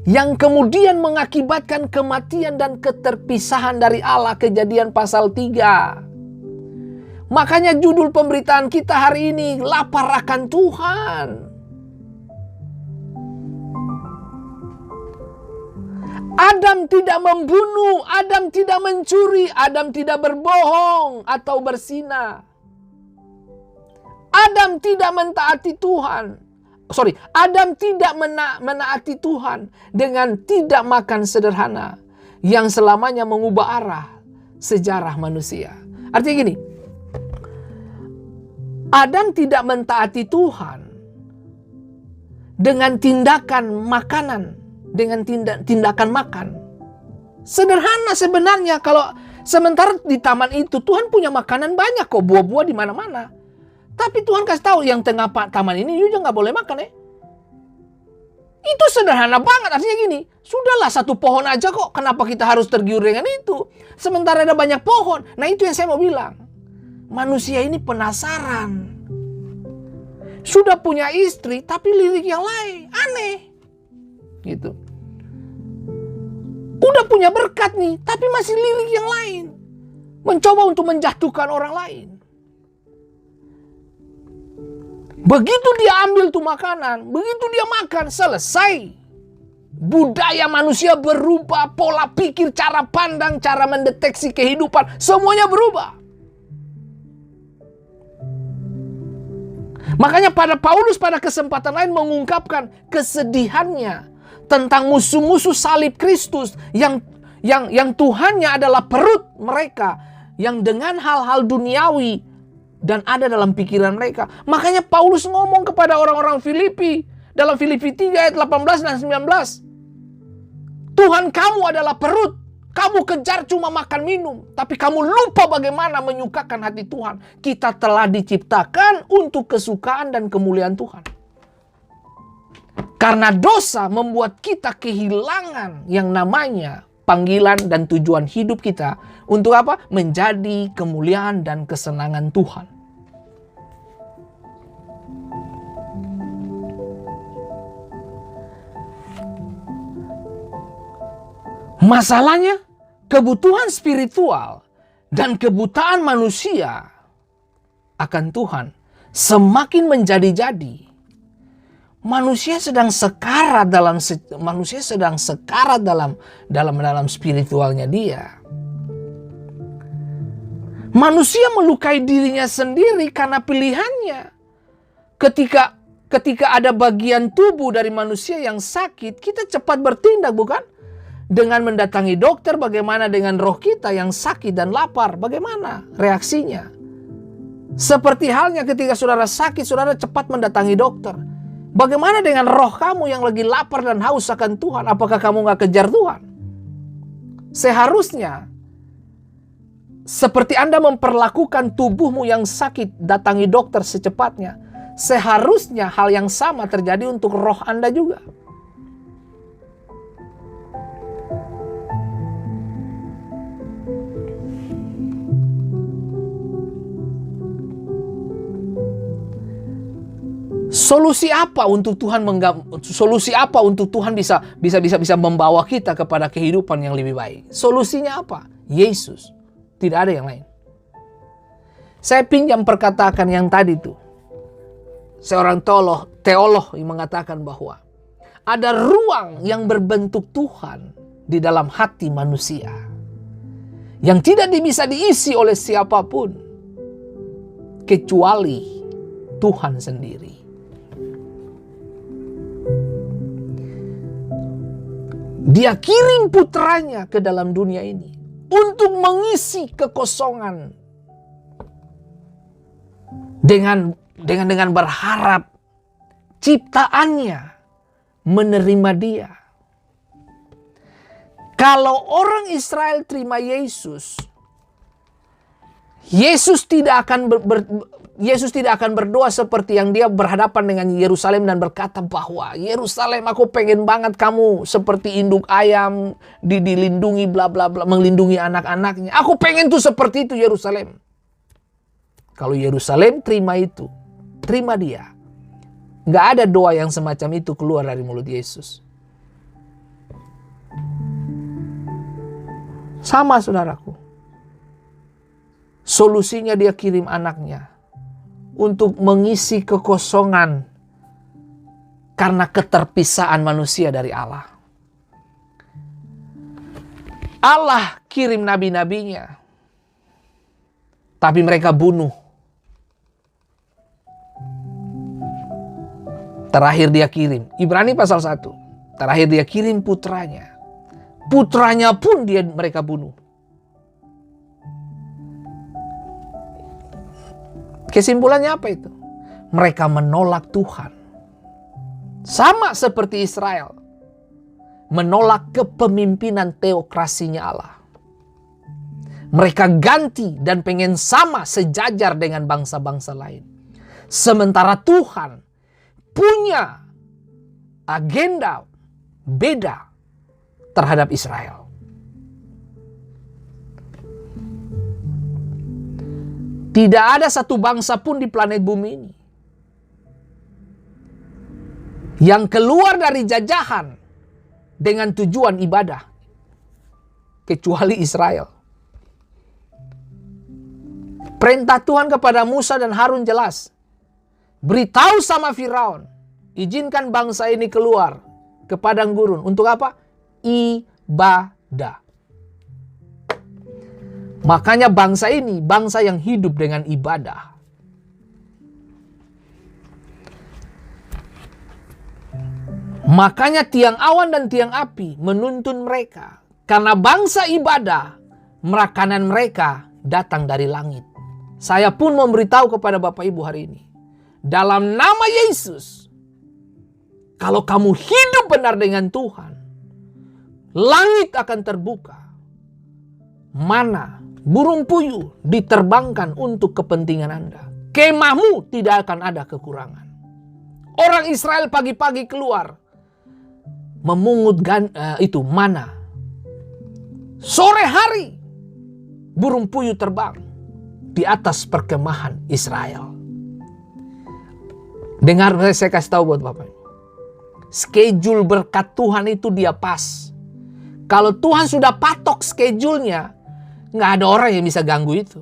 yang kemudian mengakibatkan kematian dan keterpisahan dari Allah. Kejadian pasal 3. Makanya judul pemberitaan kita hari ini, lapar akan Tuhan. Adam tidak membunuh, Adam tidak mencuri, Adam tidak berbohong atau berzina. Adam tidak mentaati Tuhan. Adam tidak menaati Tuhan dengan tidak makan sederhana yang selamanya mengubah arah sejarah manusia. Artinya gini, Adam tidak mentaati Tuhan dengan tindakan makanan, dengan tindakan makan. Sederhana sebenarnya, kalau sementara di taman itu Tuhan punya makanan banyak kok, buah-buah di mana-mana. Tapi Tuhan kasih tahu yang tengah taman ini you juga nggak boleh makan ya. Itu sederhana banget, artinya gini, sudahlah satu pohon aja kok, kenapa kita harus tergiur dengan itu? Sementara ada banyak pohon. Nah itu yang saya mau bilang. Manusia ini penasaran. Sudah punya istri tapi lirik yang lain, aneh. Gitu. Udah punya berkat nih, tapi masih lirik yang lain. Mencoba untuk menjatuhkan orang lain. Begitu dia ambil tuh makanan, begitu dia makan, selesai. Budaya manusia berubah, pola pikir, cara pandang, cara mendeteksi kehidupan, semuanya berubah. Makanya Paulus pada kesempatan lain mengungkapkan kesedihannya tentang musuh-musuh salib Kristus yang Tuhannya adalah perut mereka, yang dengan hal-hal duniawi dan ada dalam pikiran mereka. Makanya Paulus ngomong kepada orang-orang Filipi dalam Filipi 3 ayat 18 dan 19. Tuhan kamu adalah perut. Kamu kejar cuma makan minum, tapi kamu lupa bagaimana menyukakan hati Tuhan. Kita telah diciptakan untuk kesukaan dan kemuliaan Tuhan. Karena dosa membuat kita kehilangan yang namanya panggilan dan tujuan hidup kita. Untuk apa? Menjadi kemuliaan dan kesenangan Tuhan. Masalahnya, kebutuhan spiritual dan kebutaan manusia akan Tuhan semakin menjadi-jadi. Manusia sedang sekarat dalam spiritualnya dia. Manusia melukai dirinya sendiri karena pilihannya. Ketika ada bagian tubuh dari manusia yang sakit, kita cepat bertindak, bukan? Dengan mendatangi dokter. Bagaimana dengan roh kita yang sakit dan lapar? Bagaimana reaksinya? Seperti halnya ketika saudara sakit, saudara cepat mendatangi dokter. Bagaimana dengan roh kamu yang lagi lapar dan haus akan Tuhan? Apakah kamu gak kejar Tuhan? Seharusnya seperti Anda memperlakukan tubuhmu yang sakit, datangi dokter secepatnya. Seharusnya hal yang sama terjadi untuk roh Anda juga. Solusi apa untuk Tuhan bisa membawa kita kepada kehidupan yang lebih baik? Solusinya apa? Yesus. Tidak ada yang lain. Saya pinjam perkataan yang tadi tuh. Seorang teolog yang mengatakan bahwa ada ruang yang berbentuk Tuhan di dalam hati manusia. yang tidak bisa diisi oleh siapapun kecuali Tuhan sendiri. Dia kirim putranya ke dalam dunia ini untuk mengisi kekosongan dengan berharap ciptaannya menerima dia. Kalau orang Israel terima Yesus, Yesus tidak akan berdoa seperti yang dia berhadapan dengan Yerusalem dan berkata bahwa Yerusalem, aku pengen banget kamu seperti induk ayam dilindungi bla bla bla, melindungi anak-anaknya. Aku pengen tuh seperti itu Yerusalem. Kalau Yerusalem terima itu, terima dia, nggak ada doa yang semacam itu keluar dari mulut Yesus. Sama saudaraku. Solusinya dia kirim anaknya untuk mengisi kekosongan karena keterpisaan manusia dari Allah. Allah kirim nabi-nabinya, tapi mereka bunuh. Terakhir dia kirim, Ibrani pasal 1. Terakhir dia kirim putranya. Putranya pun mereka bunuh. Kesimpulannya apa itu? Mereka menolak Tuhan. Sama seperti Israel. Menolak kepemimpinan teokrasinya Allah. Mereka ganti dan pengen sama sejajar dengan bangsa-bangsa lain. Sementara Tuhan punya agenda beda terhadap Israel. Tidak ada satu bangsa pun di planet bumi ini yang keluar dari jajahan dengan tujuan ibadah kecuali Israel. Perintah Tuhan kepada Musa dan Harun jelas. Beritahu sama Firaun, izinkan bangsa ini keluar ke padang gurun. Untuk apa? Ibadah. Makanya bangsa ini bangsa yang hidup dengan ibadah. Makanya tiang awan dan tiang api menuntun mereka. Karena bangsa ibadah, makanan mereka datang dari langit. Saya pun memberitahu kepada Bapak Ibu hari ini. Dalam nama Yesus, kalau kamu hidup benar dengan Tuhan, langit akan terbuka. Mana burung puyuh diterbangkan untuk kepentingan Anda. Kemahmu tidak akan ada kekurangan. Orang Israel pagi-pagi keluar memungut itu mana. Sore hari burung puyuh terbang di atas perkemahan Israel. Dengar, saya kasih tahu buat Bapak. Schedule berkat Tuhan itu dia pas. Kalau Tuhan sudah patok schedule-nya, nggak ada orang yang bisa ganggu itu.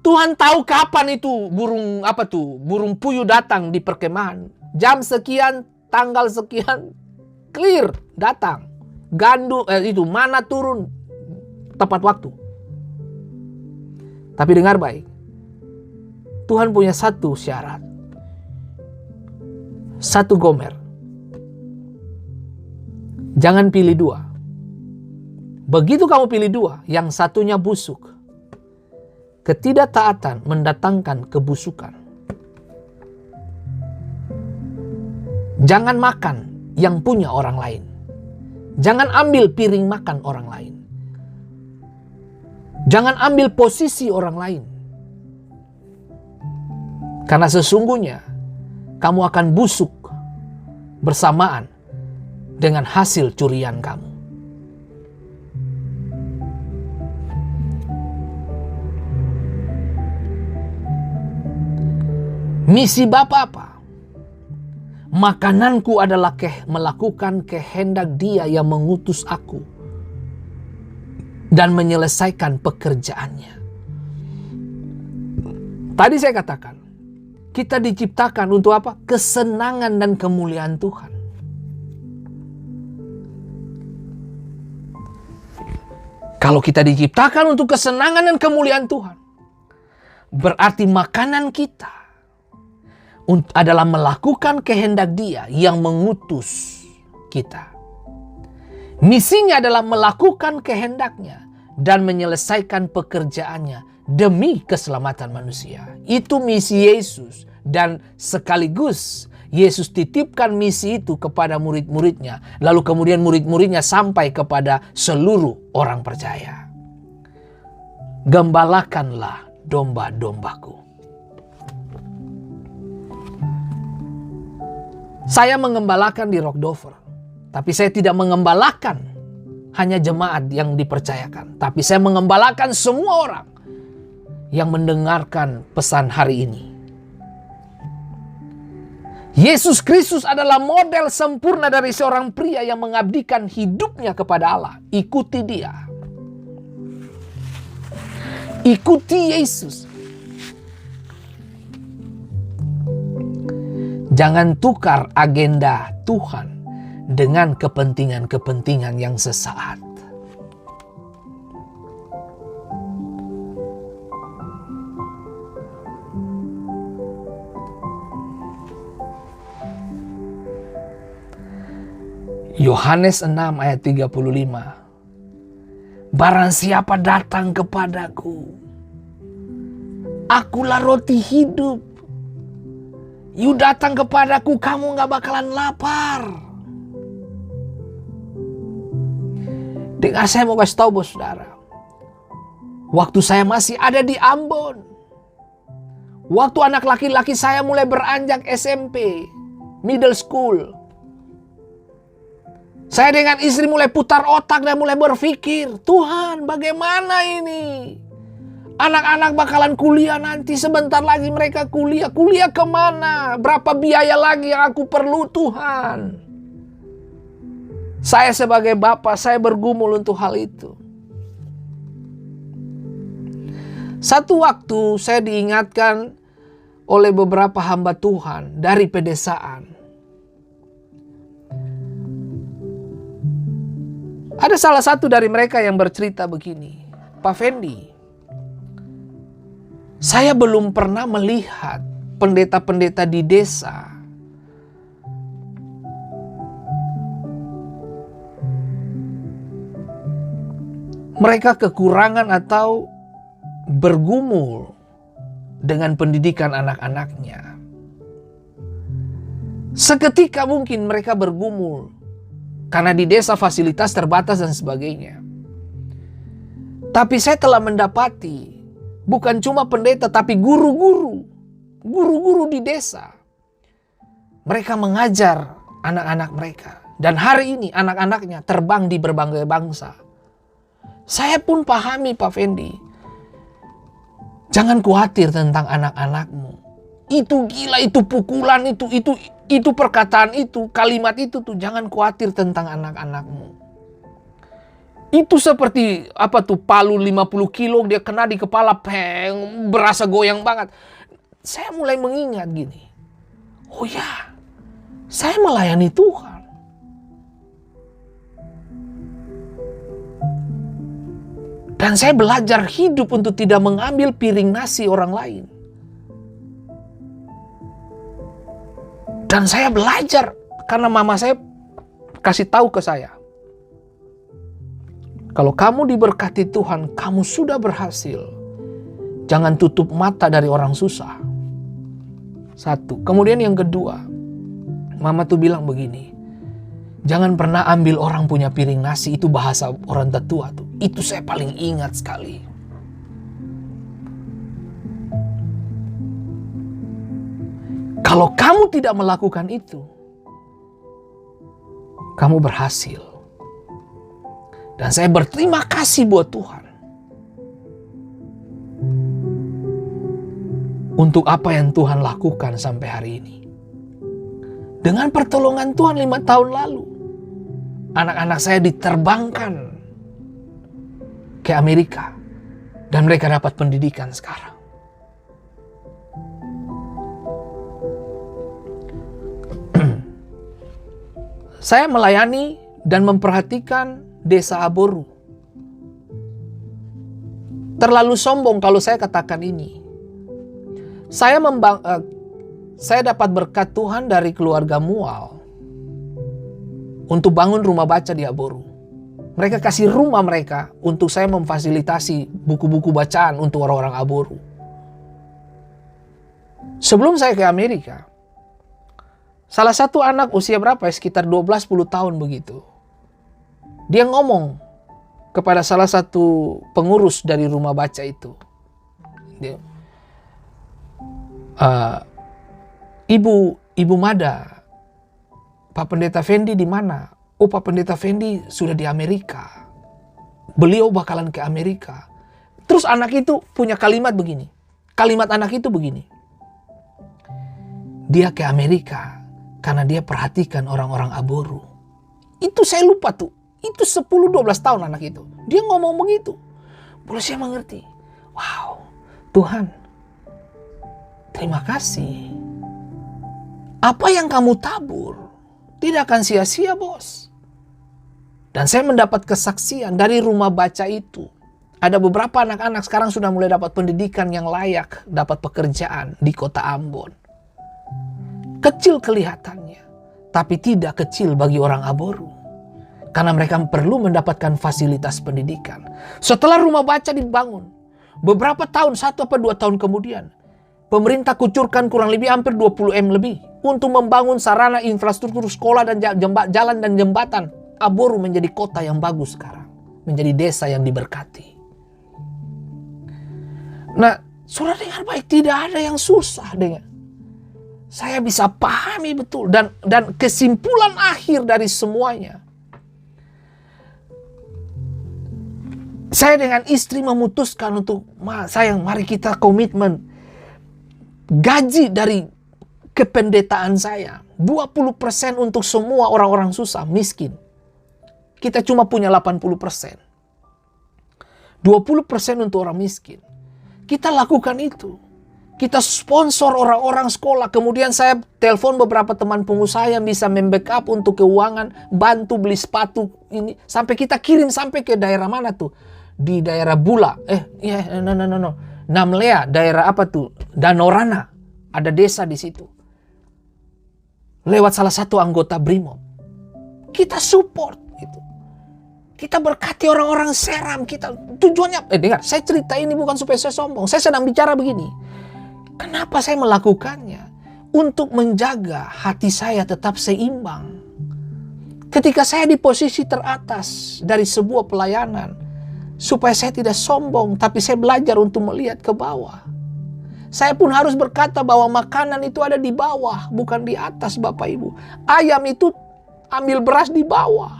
Tuhan tahu kapan itu burung puyuh datang di perkemahan. Jam sekian, tanggal sekian, clear datang. Mana turun tepat waktu. Tapi dengar baik. Tuhan punya satu syarat. Satu gomer. Jangan pilih dua. Begitu kamu pilih dua, yang satunya busuk. Ketidaktaatan mendatangkan kebusukan. Jangan makan yang punya orang lain. Jangan ambil piring makan orang lain. Jangan ambil posisi orang lain. Karena sesungguhnya kamu akan busuk bersamaan dengan hasil curian kamu. Misi Bapa apa? Makananku adalah melakukan kehendak Dia yang mengutus aku dan menyelesaikan pekerjaannya. Tadi saya katakan, kita diciptakan untuk apa? Kesenangan dan kemuliaan Tuhan. Kalau kita diciptakan untuk kesenangan dan kemuliaan Tuhan, berarti makanan kita adalah melakukan kehendak Dia yang mengutus kita. Misinya adalah melakukan kehendaknya dan menyelesaikan pekerjaannya demi keselamatan manusia. Itu misi Yesus, dan sekaligus Yesus titipkan misi itu kepada murid-muridnya. Lalu kemudian murid-muridnya sampai kepada seluruh orang percaya. Gembalakanlah domba-dombaku. Saya mengembalakan di Rockdover, tapi saya tidak mengembalakan hanya jemaat yang dipercayakan, tapi saya mengembalakan semua orang yang mendengarkan pesan hari ini. Yesus Kristus adalah model sempurna dari seorang pria yang mengabdikan hidupnya kepada Allah. Ikuti Dia. Ikuti Yesus. Jangan tukar agenda Tuhan dengan kepentingan-kepentingan yang sesaat. Yohanes 6 ayat 35. Barang siapa datang kepadaku, akulah roti hidup. You datang kepadaku, kamu gak bakalan lapar. Dengar, saya mau kasih tahu bos saudara. Waktu saya masih ada di Ambon, waktu anak laki-laki saya mulai beranjak SMP, middle school, saya dengan istri mulai putar otak dan mulai berpikir, Tuhan bagaimana ini? Anak-anak bakalan kuliah nanti, sebentar lagi mereka kuliah. Kuliah kemana? Berapa biaya lagi yang aku perlu Tuhan? Saya sebagai bapak, saya bergumul untuk hal itu. Satu waktu saya diingatkan oleh beberapa hamba Tuhan dari pedesaan. Ada salah satu dari mereka yang bercerita begini, Pak Fendi, saya belum pernah melihat pendeta-pendeta di desa mereka kekurangan atau bergumul dengan pendidikan anak-anaknya. Seketika mungkin mereka bergumul karena di desa fasilitas terbatas dan sebagainya. Tapi saya telah mendapati bukan cuma pendeta tapi guru-guru di desa. Mereka mengajar anak-anak mereka. Dan hari ini anak-anaknya terbang di berbagai bangsa. Saya pun pahami Pak Fendi. Jangan khawatir tentang anak-anakmu. Itu gila, itu pukulan, itu perkataan itu, kalimat itu tuh, jangan khawatir tentang anak-anakmu. Itu seperti apa tuh, palu 50 kilo dia kena di kepala, peng, berasa goyang banget. Saya mulai mengingat gini. Oh ya, saya melayani Tuhan. Dan saya belajar hidup untuk tidak mengambil piring nasi orang lain. Dan saya belajar karena mama saya kasih tahu ke saya. Kalau kamu diberkati Tuhan, kamu sudah berhasil. Jangan tutup mata dari orang susah. Satu. Kemudian yang kedua, mama tuh bilang begini. Jangan pernah ambil orang punya piring nasi, itu bahasa orang tetua tuh. Itu saya paling ingat sekali. Kalau kamu tidak melakukan itu, kamu berhasil. Dan saya berterima kasih buat Tuhan. Untuk apa yang Tuhan lakukan sampai hari ini. Dengan pertolongan Tuhan 5 tahun lalu, anak-anak saya diterbangkan ke Amerika. Dan mereka dapat pendidikan sekarang. Saya melayani dan memperhatikan desa Aboru. terlalu sombong kalau saya katakan ini. Saya dapat berkat Tuhan dari keluarga mual untuk bangun rumah baca di Aboru. Mereka kasih rumah mereka untuk saya memfasilitasi buku-buku bacaan untuk orang-orang Aboru. Sebelum saya ke Amerika, salah satu anak usia berapa ya, sekitar 12-10 tahun begitu. Dia ngomong kepada salah satu pengurus dari rumah baca itu. Ibu Mada, Pak Pendeta Fendi di mana? Oh, Pak Pendeta Fendi sudah di Amerika. Beliau bakalan ke Amerika. Terus anak itu punya kalimat begini. Kalimat anak itu begini. Dia ke Amerika karena dia perhatikan orang-orang Aboru. Itu saya lupa tuh. Itu 10-12 tahun anak itu. Dia ngomong begitu. Boleh saya mengerti. Wow, Tuhan, terima kasih. Apa yang kamu tabur tidak akan sia-sia, bos. Dan saya mendapat kesaksian dari rumah baca itu. Ada beberapa anak-anak sekarang sudah mulai dapat pendidikan yang layak, dapat pekerjaan di kota Ambon. Kecil kelihatannya, tapi tidak kecil bagi orang Aboru. Karena mereka perlu mendapatkan fasilitas pendidikan. Setelah rumah baca dibangun, beberapa tahun, 1 atau 2 tahun kemudian, pemerintah kucurkan kurang lebih hampir 20 M lebih untuk membangun sarana infrastruktur sekolah dan jalan dan jembatan. Aboru menjadi kota yang bagus sekarang. Menjadi desa yang diberkati. Nah, saudara dengar baik, tidak ada yang susah dengan. Saya bisa pahami betul. Dan kesimpulan akhir dari semuanya. Saya dengan istri memutuskan untuk, sayang mari kita komitmen. Gaji dari kependetaan saya 20% untuk semua orang-orang susah, miskin. Kita cuma punya 80%. 20% untuk orang miskin. Kita lakukan itu. Kita sponsor orang-orang sekolah. Kemudian saya telepon beberapa teman pengusaha yang bisa membackup untuk keuangan, bantu beli sepatu ini. Sampai kita kirim sampai ke daerah mana tuh? Di daerah Bula. Namlea, daerah apa tuh? Danorana. Ada desa di situ. Lewat salah satu anggota Brimob. Kita support gitu. Kita berkati orang-orang Seram. Kita tujuannya, dengar, saya cerita ini bukan supaya saya sombong. Saya sedang bicara begini. Kenapa saya melakukannya? Untuk menjaga hati saya tetap seimbang. Ketika saya di posisi teratas dari sebuah pelayanan, supaya saya tidak sombong, tapi saya belajar untuk melihat ke bawah. Saya pun harus berkata bahwa makanan itu ada di bawah, bukan di atas, Bapak Ibu. Ayam itu ambil beras di bawah.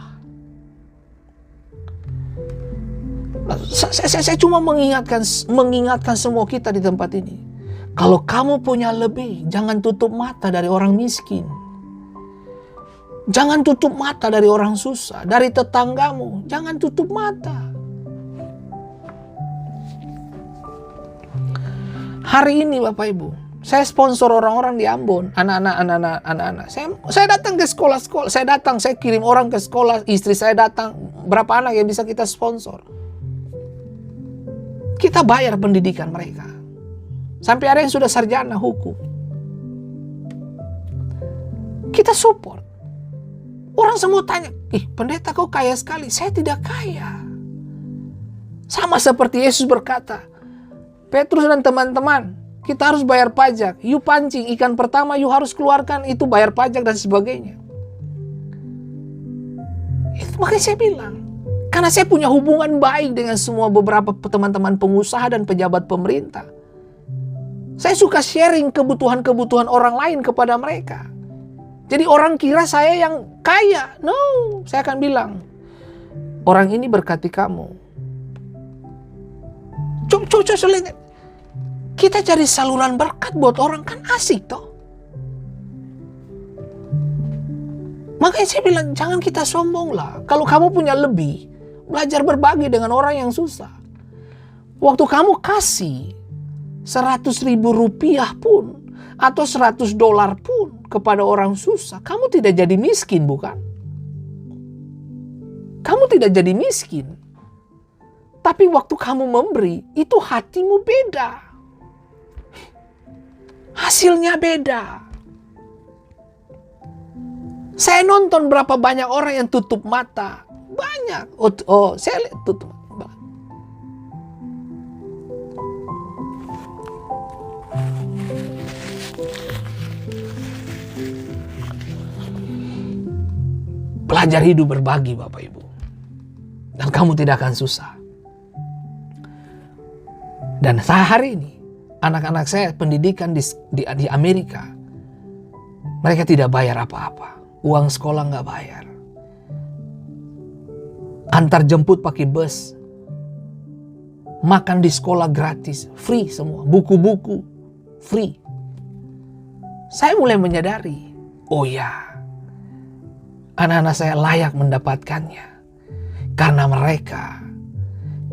Saya cuma mengingatkan semua kita di tempat ini. Kalau kamu punya lebih, jangan tutup mata dari orang miskin. Jangan tutup mata dari orang susah, dari tetanggamu. Jangan tutup mata. Hari ini Bapak Ibu, saya sponsor orang-orang di Ambon, anak-anak. Saya datang ke sekolah-sekolah, saya kirim orang ke sekolah, istri saya datang. Berapa anak yang bisa kita sponsor? Kita bayar pendidikan mereka. Sampai ada yang sudah sarjana hukum. Kita support. Orang semua tanya, pendeta kau kaya sekali. Saya tidak kaya. Sama seperti Yesus berkata, Petrus dan teman-teman, kita harus bayar pajak. You pancing ikan pertama, you harus keluarkan, itu bayar pajak dan sebagainya. Itu makanya saya bilang, karena saya punya hubungan baik dengan semua beberapa teman-teman pengusaha dan pejabat pemerintah. Saya suka sharing kebutuhan-kebutuhan orang lain kepada mereka. Jadi orang kira saya yang kaya. No, saya akan bilang, orang ini berkati kamu. Coba lihat. Kita cari saluran berkat buat orang kan asik toh. Makanya saya bilang, jangan kita sombong lah. Kalau kamu punya lebih, belajar berbagi dengan orang yang susah. Waktu kamu kasih 100.000 rupiah pun atau $100 pun kepada orang susah, kamu tidak jadi miskin, bukan? Kamu tidak jadi miskin. Tapi waktu kamu memberi, itu hatimu beda. Hasilnya beda. Saya nonton berapa banyak orang yang tutup mata. Banyak. Saya lihat tutup mata. Belajar hidup berbagi, Bapak Ibu. Dan kamu tidak akan susah. Dan hari ini, anak-anak saya pendidikan di Amerika, mereka tidak bayar apa-apa. Uang sekolah nggak bayar. Antar jemput pakai bus. Makan di sekolah gratis, free semua. Buku-buku, free. Saya mulai menyadari, oh ya, anak-anak saya layak mendapatkannya. Karena mereka,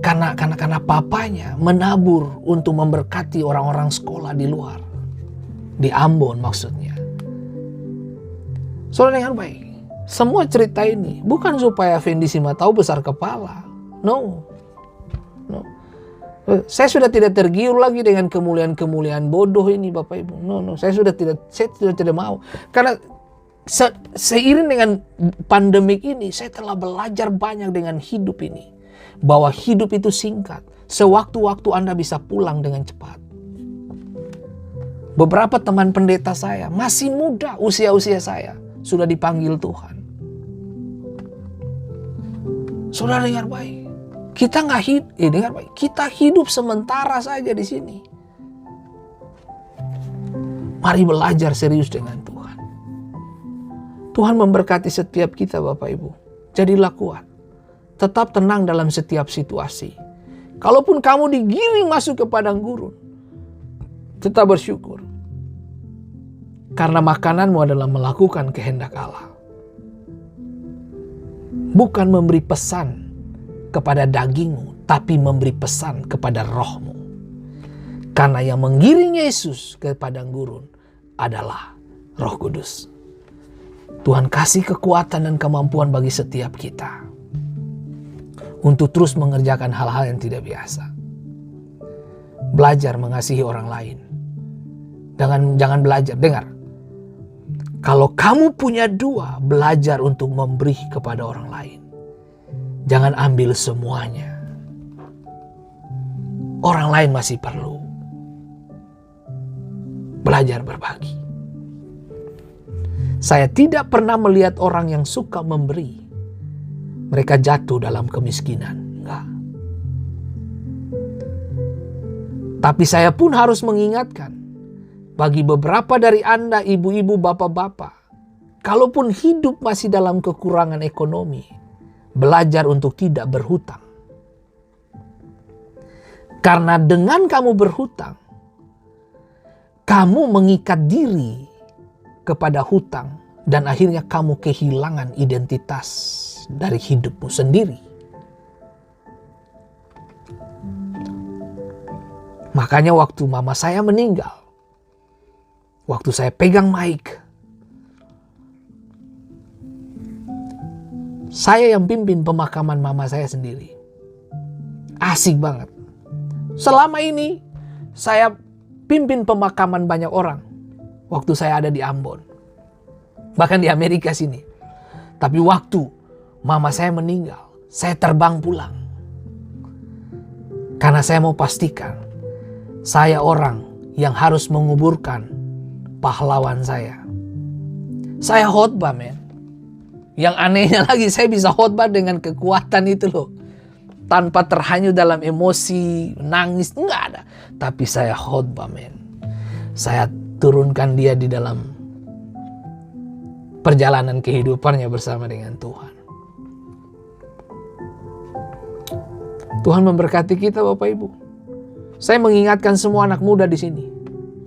karena papanya menabur untuk memberkati orang-orang sekolah di luar. Di Ambon maksudnya. Saudara dengar baik, semua cerita ini bukan supaya Fendi Simatau besar kepala. No. Saya sudah tidak tergiur lagi dengan kemuliaan-kemuliaan bodoh ini, Bapak Ibu. No. Saya sudah tidak mau. Karena seiring dengan pandemik ini, saya telah belajar banyak dengan hidup ini. Bahwa hidup itu singkat. Sewaktu-waktu Anda bisa pulang dengan cepat. Beberapa teman pendeta saya masih muda, usia-usia saya, sudah dipanggil Tuhan. Saudara dengar baik. Kita nggak hidup, dengar baik. Kita hidup sementara saja di sini. Mari belajar serius dengan Tuhan. Tuhan memberkati setiap kita, Bapak Ibu. Jadilah kuat. Tetap tenang dalam setiap situasi. Kalaupun kamu digiring masuk ke padang gurun, tetap bersyukur. Karena makananmu adalah melakukan kehendak Allah. Bukan memberi pesan kepada dagingmu, tapi memberi pesan kepada rohmu. Karena yang menggiring Yesus ke padang gurun adalah Roh Kudus. Tuhan kasih kekuatan dan kemampuan bagi setiap kita untuk terus mengerjakan hal-hal yang tidak biasa. Belajar mengasihi orang lain. Jangan belajar, dengar. Kalau kamu punya dua, belajar untuk memberi kepada orang lain. Jangan ambil semuanya. Orang lain masih perlu. Belajar berbagi. Saya tidak pernah melihat orang yang suka memberi, mereka jatuh dalam kemiskinan. Enggak. Tapi saya pun harus mengingatkan, bagi beberapa dari Anda, ibu-ibu, bapak-bapak, kalaupun hidup masih dalam kekurangan ekonomi, belajar untuk tidak berhutang. Karena dengan kamu berhutang, kamu mengikat diri kepada hutang dan akhirnya kamu kehilangan identitas dari hidupmu sendiri. Makanya waktu mama saya meninggal, waktu saya pegang mic, saya yang pimpin pemakaman mama saya sendiri. Asik banget. Selama ini saya pimpin pemakaman banyak orang waktu saya ada di Ambon. Bahkan di Amerika sini. Tapi waktu mama saya meninggal, saya terbang pulang. Karena saya mau pastikan saya orang yang harus menguburkan pahlawan saya. Saya khotbah, men. Yang anehnya lagi, saya bisa khotbah dengan kekuatan itu loh. Tanpa terhanyut dalam emosi, nangis, enggak ada. Tapi saya khotbah, men. Saya turunkan dia di dalam perjalanan kehidupannya bersama dengan Tuhan. Tuhan memberkati kita, Bapak Ibu. Saya mengingatkan semua anak muda di sini.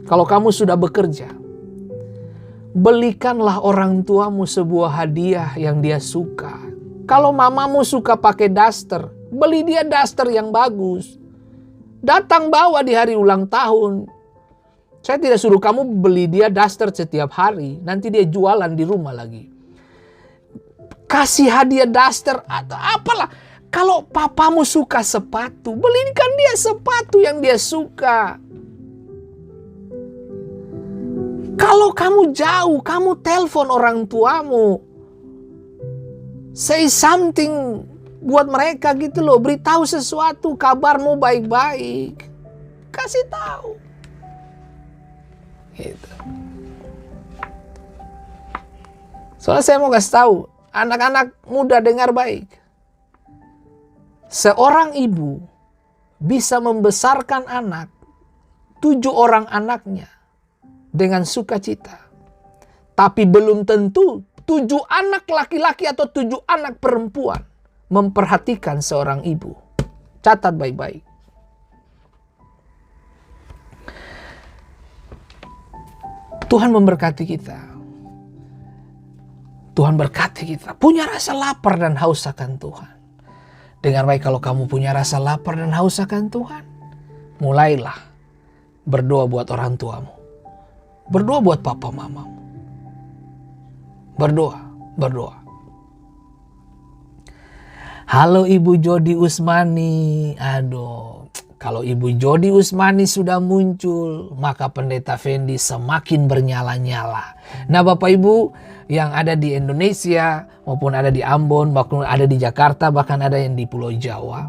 Kalau kamu sudah bekerja, belikanlah orang tuamu sebuah hadiah yang dia suka. Kalau mamamu suka pakai daster, beli dia daster yang bagus. Datang bawa di hari ulang tahun. Saya tidak suruh kamu beli dia daster setiap hari. Nanti dia jualan di rumah lagi. Kasih hadiah daster atau apalah. Kalau papamu suka sepatu, belikan dia sepatu yang dia suka. Kalau kamu jauh, kamu telepon orang tuamu. Say something buat mereka gitu loh. Beritahu sesuatu, kabarmu baik-baik. Kasih tahu. Gitu. Soalnya saya mau kasih tahu, anak-anak muda dengar baik. Seorang ibu bisa membesarkan 7 orang anaknya dengan sukacita. Tapi belum tentu 7 anak laki-laki atau 7 anak perempuan memperhatikan seorang ibu. Catat baik-baik. Tuhan memberkati kita. Tuhan berkati kita. Punya rasa lapar dan haus akan Tuhan. Dengar baik, kalau kamu punya rasa lapar dan haus akan Tuhan, mulailah berdoa buat orang tuamu. Berdoa buat papa mamamu. Berdoa. Halo Ibu Jody Usmani. Aduh, kalau Ibu Jody Usmani sudah muncul, maka Pendeta Fendi semakin bernyala-nyala. Nah Bapak Ibu yang ada di Indonesia, maupun ada di Ambon, maupun ada di Jakarta, bahkan ada yang di Pulau Jawa.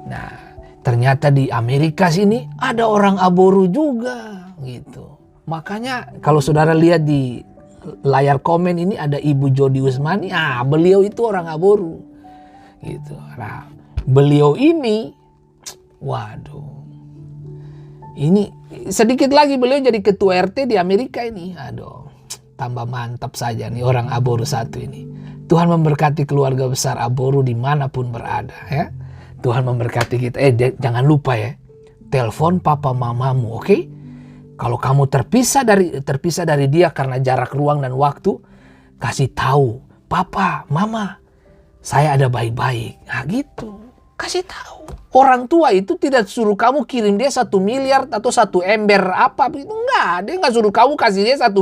Nah, ternyata di Amerika sini ada orang Aboru juga gitu. Makanya kalau saudara lihat di layar komen ini ada Ibu Jody Usmani, beliau itu orang Aboru gitu. Nah, beliau ini, waduh, ini sedikit lagi beliau jadi ketua RT di Amerika ini. Aduh, tambah mantap saja nih orang Aboru satu ini. Tuhan memberkati keluarga besar Aboru dimanapun berada ya. Tuhan memberkati kita. Jangan lupa ya, telepon papa mamamu, oke? Kalau kamu terpisah dari dia karena jarak ruang dan waktu, kasih tahu, papa, mama, saya ada baik-baik. Nah gitu, kasih tahu. Orang tua itu tidak suruh kamu kirim dia 1 miliar atau 1 ember apa. Itu enggak, dia enggak suruh kamu kasih dia 1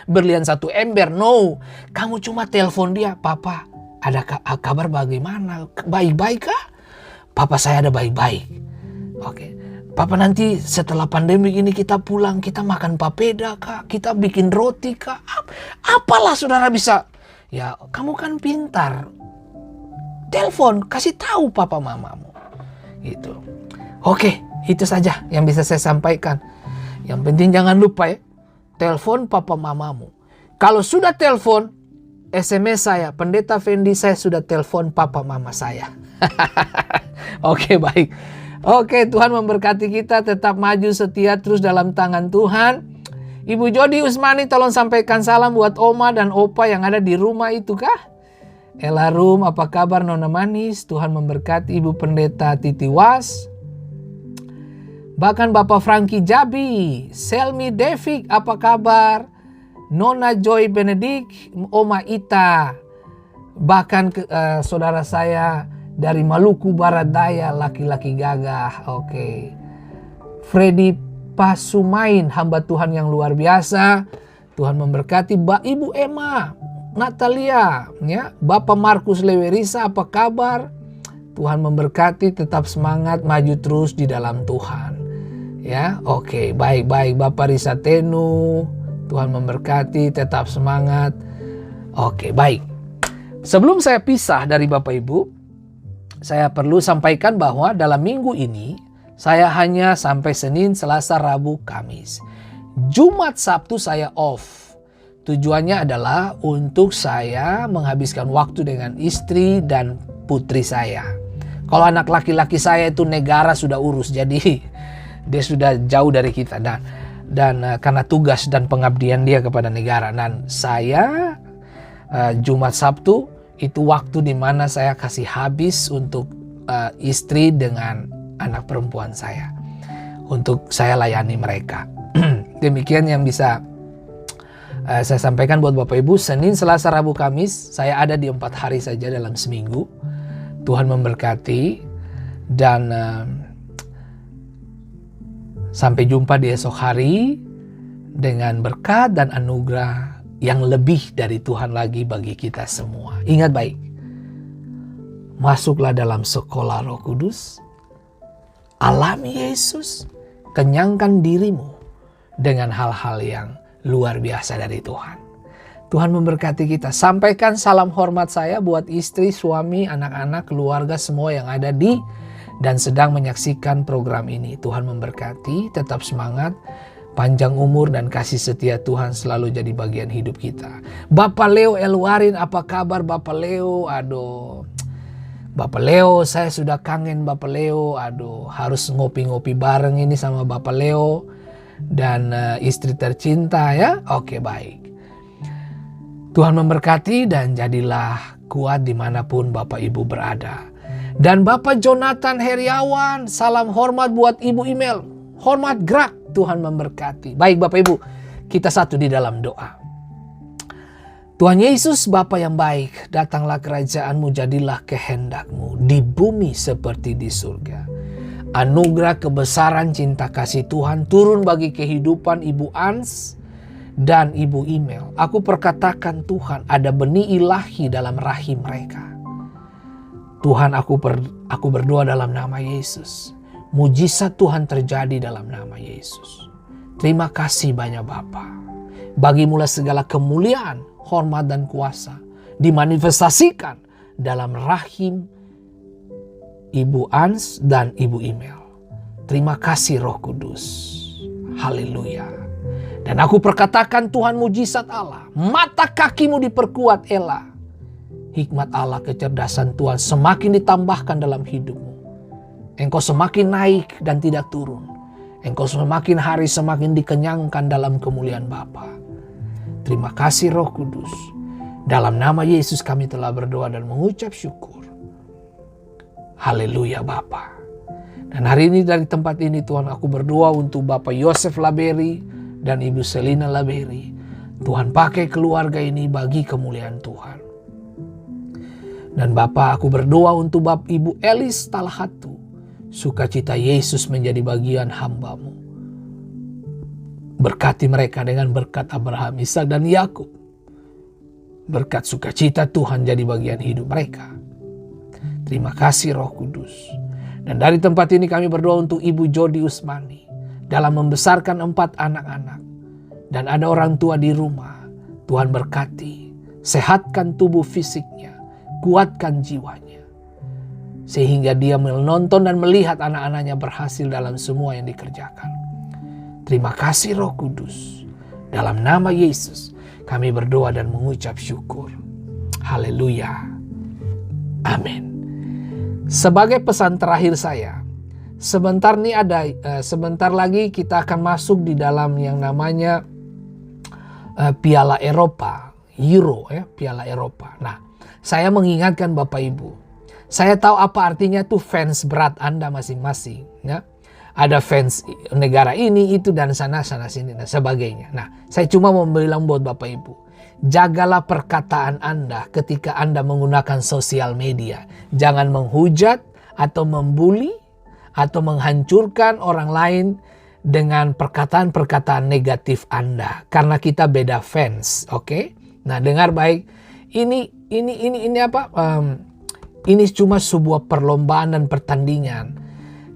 berlian 1 ember. No, kamu cuma telepon dia, papa, ada kabar bagaimana? Baik-baik kah? Papa saya ada baik-baik. Oke. Papa, nanti setelah pandemi ini kita pulang, kita makan papeda kah? Kita bikin roti kah? Apalah saudara bisa. Ya kamu kan pintar. Telepon, kasih tahu papa mamamu. Gitu. Oke, itu saja yang bisa saya sampaikan. Yang penting jangan lupa ya, telepon papa mamamu. Kalau sudah telepon, SMS saya, Pendeta Fendi, saya sudah telepon papa mama saya. Oke, baik. Oke, Tuhan memberkati kita, tetap maju setia terus dalam tangan Tuhan. Ibu Jody Usmani tolong sampaikan salam buat Oma dan Opa yang ada di rumah itu kah? Ella Rum, apa kabar Nona Manis? Tuhan memberkati Ibu Pendeta Titi Was. Bahkan Bapak Frankie Jabi, Selmi Devik, apa kabar? Nona Joy Benedict, Oma Ita. Bahkan saudara saya dari Maluku Barat Daya, laki-laki gagah. Oke. Freddy Pasumain, hamba Tuhan yang luar biasa. Tuhan memberkati. Ibu Emma Natalia, ya. Bapak Markus Lewerisa, apa kabar? Tuhan memberkati, tetap semangat, maju terus di dalam Tuhan. Ya, oke, baik-baik. Bapak Risa Tenu, Tuhan memberkati, tetap semangat. Oke, baik. Sebelum saya pisah dari Bapak Ibu, saya perlu sampaikan bahwa dalam minggu ini saya hanya sampai Senin, Selasa, Rabu, Kamis. Jumat, Sabtu saya off. Tujuannya adalah untuk saya menghabiskan waktu dengan istri dan putri saya. Kalau anak laki-laki saya itu negara sudah urus, jadi dia sudah jauh dari kita. Dan karena tugas dan pengabdian dia kepada negara. Dan saya Jumat, Sabtu itu waktu di mana saya kasih habis untuk istri dengan anak perempuan saya. Untuk saya layani mereka. Demikian yang bisa saya sampaikan buat Bapak Ibu. Senin, Selasa, Rabu, Kamis. Saya ada di 4 hari saja dalam seminggu. Tuhan memberkati. Dan sampai jumpa di esok hari. Dengan berkat dan anugerah yang lebih dari Tuhan lagi bagi kita semua. Ingat baik, Masuklah dalam sekolah Roh Kudus. Alami Yesus. Kenyangkan dirimu dengan hal-hal yang luar biasa dari Tuhan. Tuhan memberkati kita. Sampaikan salam hormat saya buat istri, suami, anak-anak, keluarga semua yang ada di dan sedang menyaksikan program ini. Tuhan memberkati, tetap semangat, panjang umur dan kasih setia Tuhan selalu jadi bagian hidup kita. Bapak Leo Elwarin, apa kabar Bapak Leo? Aduh, Bapak Leo, saya sudah kangen Bapak Leo. Aduh, harus ngopi-ngopi bareng ini sama Bapak Leo dan istri tercinta ya. Oke, baik. Tuhan memberkati dan jadilah kuat dimanapun Bapak Ibu berada. Dan Bapak Jonathan Heriawan, salam hormat buat Ibu Email. Hormat gerak, Tuhan memberkati. Baik Bapak Ibu, kita satu di dalam doa. Tuhan Yesus, Bapa yang baik, datanglah kerajaan-Mu, jadilah kehendak-Mu di bumi seperti di surga. Anugerah kebesaran cinta kasih Tuhan turun bagi kehidupan Ibu Ans dan Ibu Email. Aku perkatakan Tuhan, ada benih ilahi dalam rahim mereka. Tuhan, aku berdoa dalam nama Yesus. Mujizat Tuhan terjadi dalam nama Yesus. Terima kasih banyak Bapa. Bagimulah segala kemuliaan, hormat dan kuasa dimanifestasikan dalam rahim Ibu Ans dan Ibu Email. Terima kasih Roh Kudus. Haleluya. Dan aku perkatakan Tuhan mujizat Allah. Mata kakimu diperkuat Ella. Hikmat Allah, kecerdasan Tuhan semakin ditambahkan dalam hidupmu. Engkau semakin naik dan tidak turun. Engkau semakin hari semakin dikenyangkan dalam kemuliaan Bapa. Terima kasih Roh Kudus. Dalam nama Yesus kami telah berdoa dan mengucap syukur. Haleluya Bapa. Dan hari ini dari tempat ini Tuhan, aku berdoa untuk Bapak Yosef Laberi dan Ibu Selina Laberi. Tuhan pakai keluarga ini bagi kemuliaan Tuhan. Dan Bapak, aku berdoa untuk Bapak Ibu Elis Talhatu. Sukacita Yesus menjadi bagian hamba-Mu. Berkati mereka dengan berkat Abraham, Ishak dan Yakub. Berkat sukacita Tuhan jadi bagian hidup mereka. Terima kasih Roh Kudus. Dan dari tempat ini kami berdoa untuk Ibu Jodi Usmani. Dalam membesarkan 4 anak-anak. Dan ada orang tua di rumah. Tuhan berkati. Sehatkan tubuh fisiknya. Kuatkan jiwanya. Sehingga dia menonton dan melihat anak-anaknya berhasil dalam semua yang dikerjakan. Terima kasih Roh Kudus. Dalam nama Yesus kami berdoa dan mengucap syukur. Haleluya. Amin. Sebagai pesan terakhir saya, sebentar lagi kita akan masuk di dalam yang namanya Piala Eropa, Euro ya, Piala Eropa. Nah, saya mengingatkan Bapak Ibu, saya tahu apa artinya tuh fans berat Anda masing-masing ya. Ada fans negara ini, itu, dan sana sini, dan sebagainya. Nah, saya cuma mau bilang buat Bapak Ibu, jagalah perkataan Anda ketika Anda menggunakan sosial media. Jangan menghujat atau membuli atau menghancurkan orang lain dengan perkataan-perkataan negatif Anda. Karena kita beda fans, oke? Nah, dengar baik. Ini apa? Ini cuma sebuah perlombaan dan pertandingan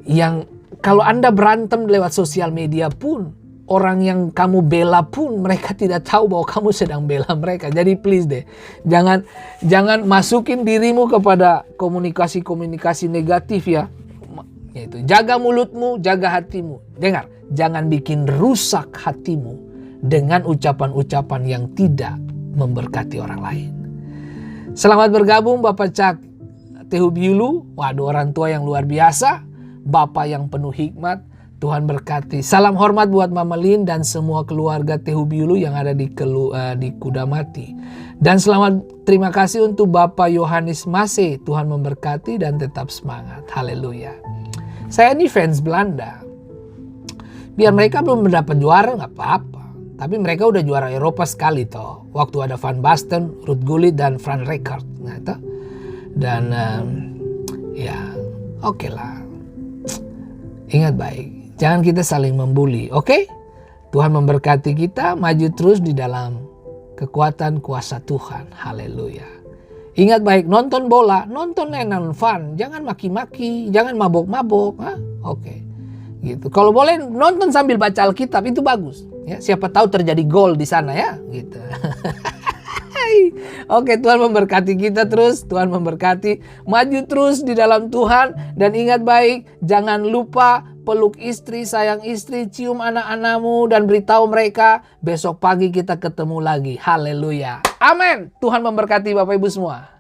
yang kalau Anda berantem lewat sosial media pun, orang yang kamu bela pun mereka tidak tahu bahwa kamu sedang bela mereka. Jadi please deh, jangan masukin dirimu kepada komunikasi negatif ya. Yaitu jaga mulutmu, jaga hatimu. Dengar, jangan bikin rusak hatimu dengan ucapan-ucapan yang tidak memberkati orang lain. Selamat bergabung Bapak Cak Tehubiulu. Waduh, orang tua yang luar biasa. Bapak yang penuh hikmat, Tuhan berkati. Salam hormat buat Mama Lin dan semua keluarga Tehubiulu yang ada di Kudamati. Dan terima kasih untuk Bapak Yohanes Mase. Tuhan memberkati dan tetap semangat. Haleluya. Saya ini fans Belanda. Biar mereka belum mendapat juara nggak apa-apa. Tapi mereka udah juara Eropa sekali toh. Waktu ada Van Basten, Ruud Gullit dan Frank Rijkaard. Nah, dan ya oke lah. Ingat baik, jangan kita saling membuli, oke? Tuhan memberkati kita, maju terus di dalam kekuatan kuasa Tuhan. Haleluya. Ingat baik, nonton bola, nonton enak fun, jangan maki-maki, jangan mabok-mabok. Oke. Gitu. Kalau boleh nonton sambil baca Alkitab itu bagus. Ya, siapa tahu terjadi gol di sana ya, gitu. Oke, Tuhan memberkati kita terus, Tuhan memberkati. Maju terus di dalam Tuhan dan ingat baik, jangan lupa peluk istri, sayang istri, cium anak-anakmu dan beritahu mereka besok pagi kita ketemu lagi. Haleluya. Amin. Tuhan memberkati Bapak Ibu semua.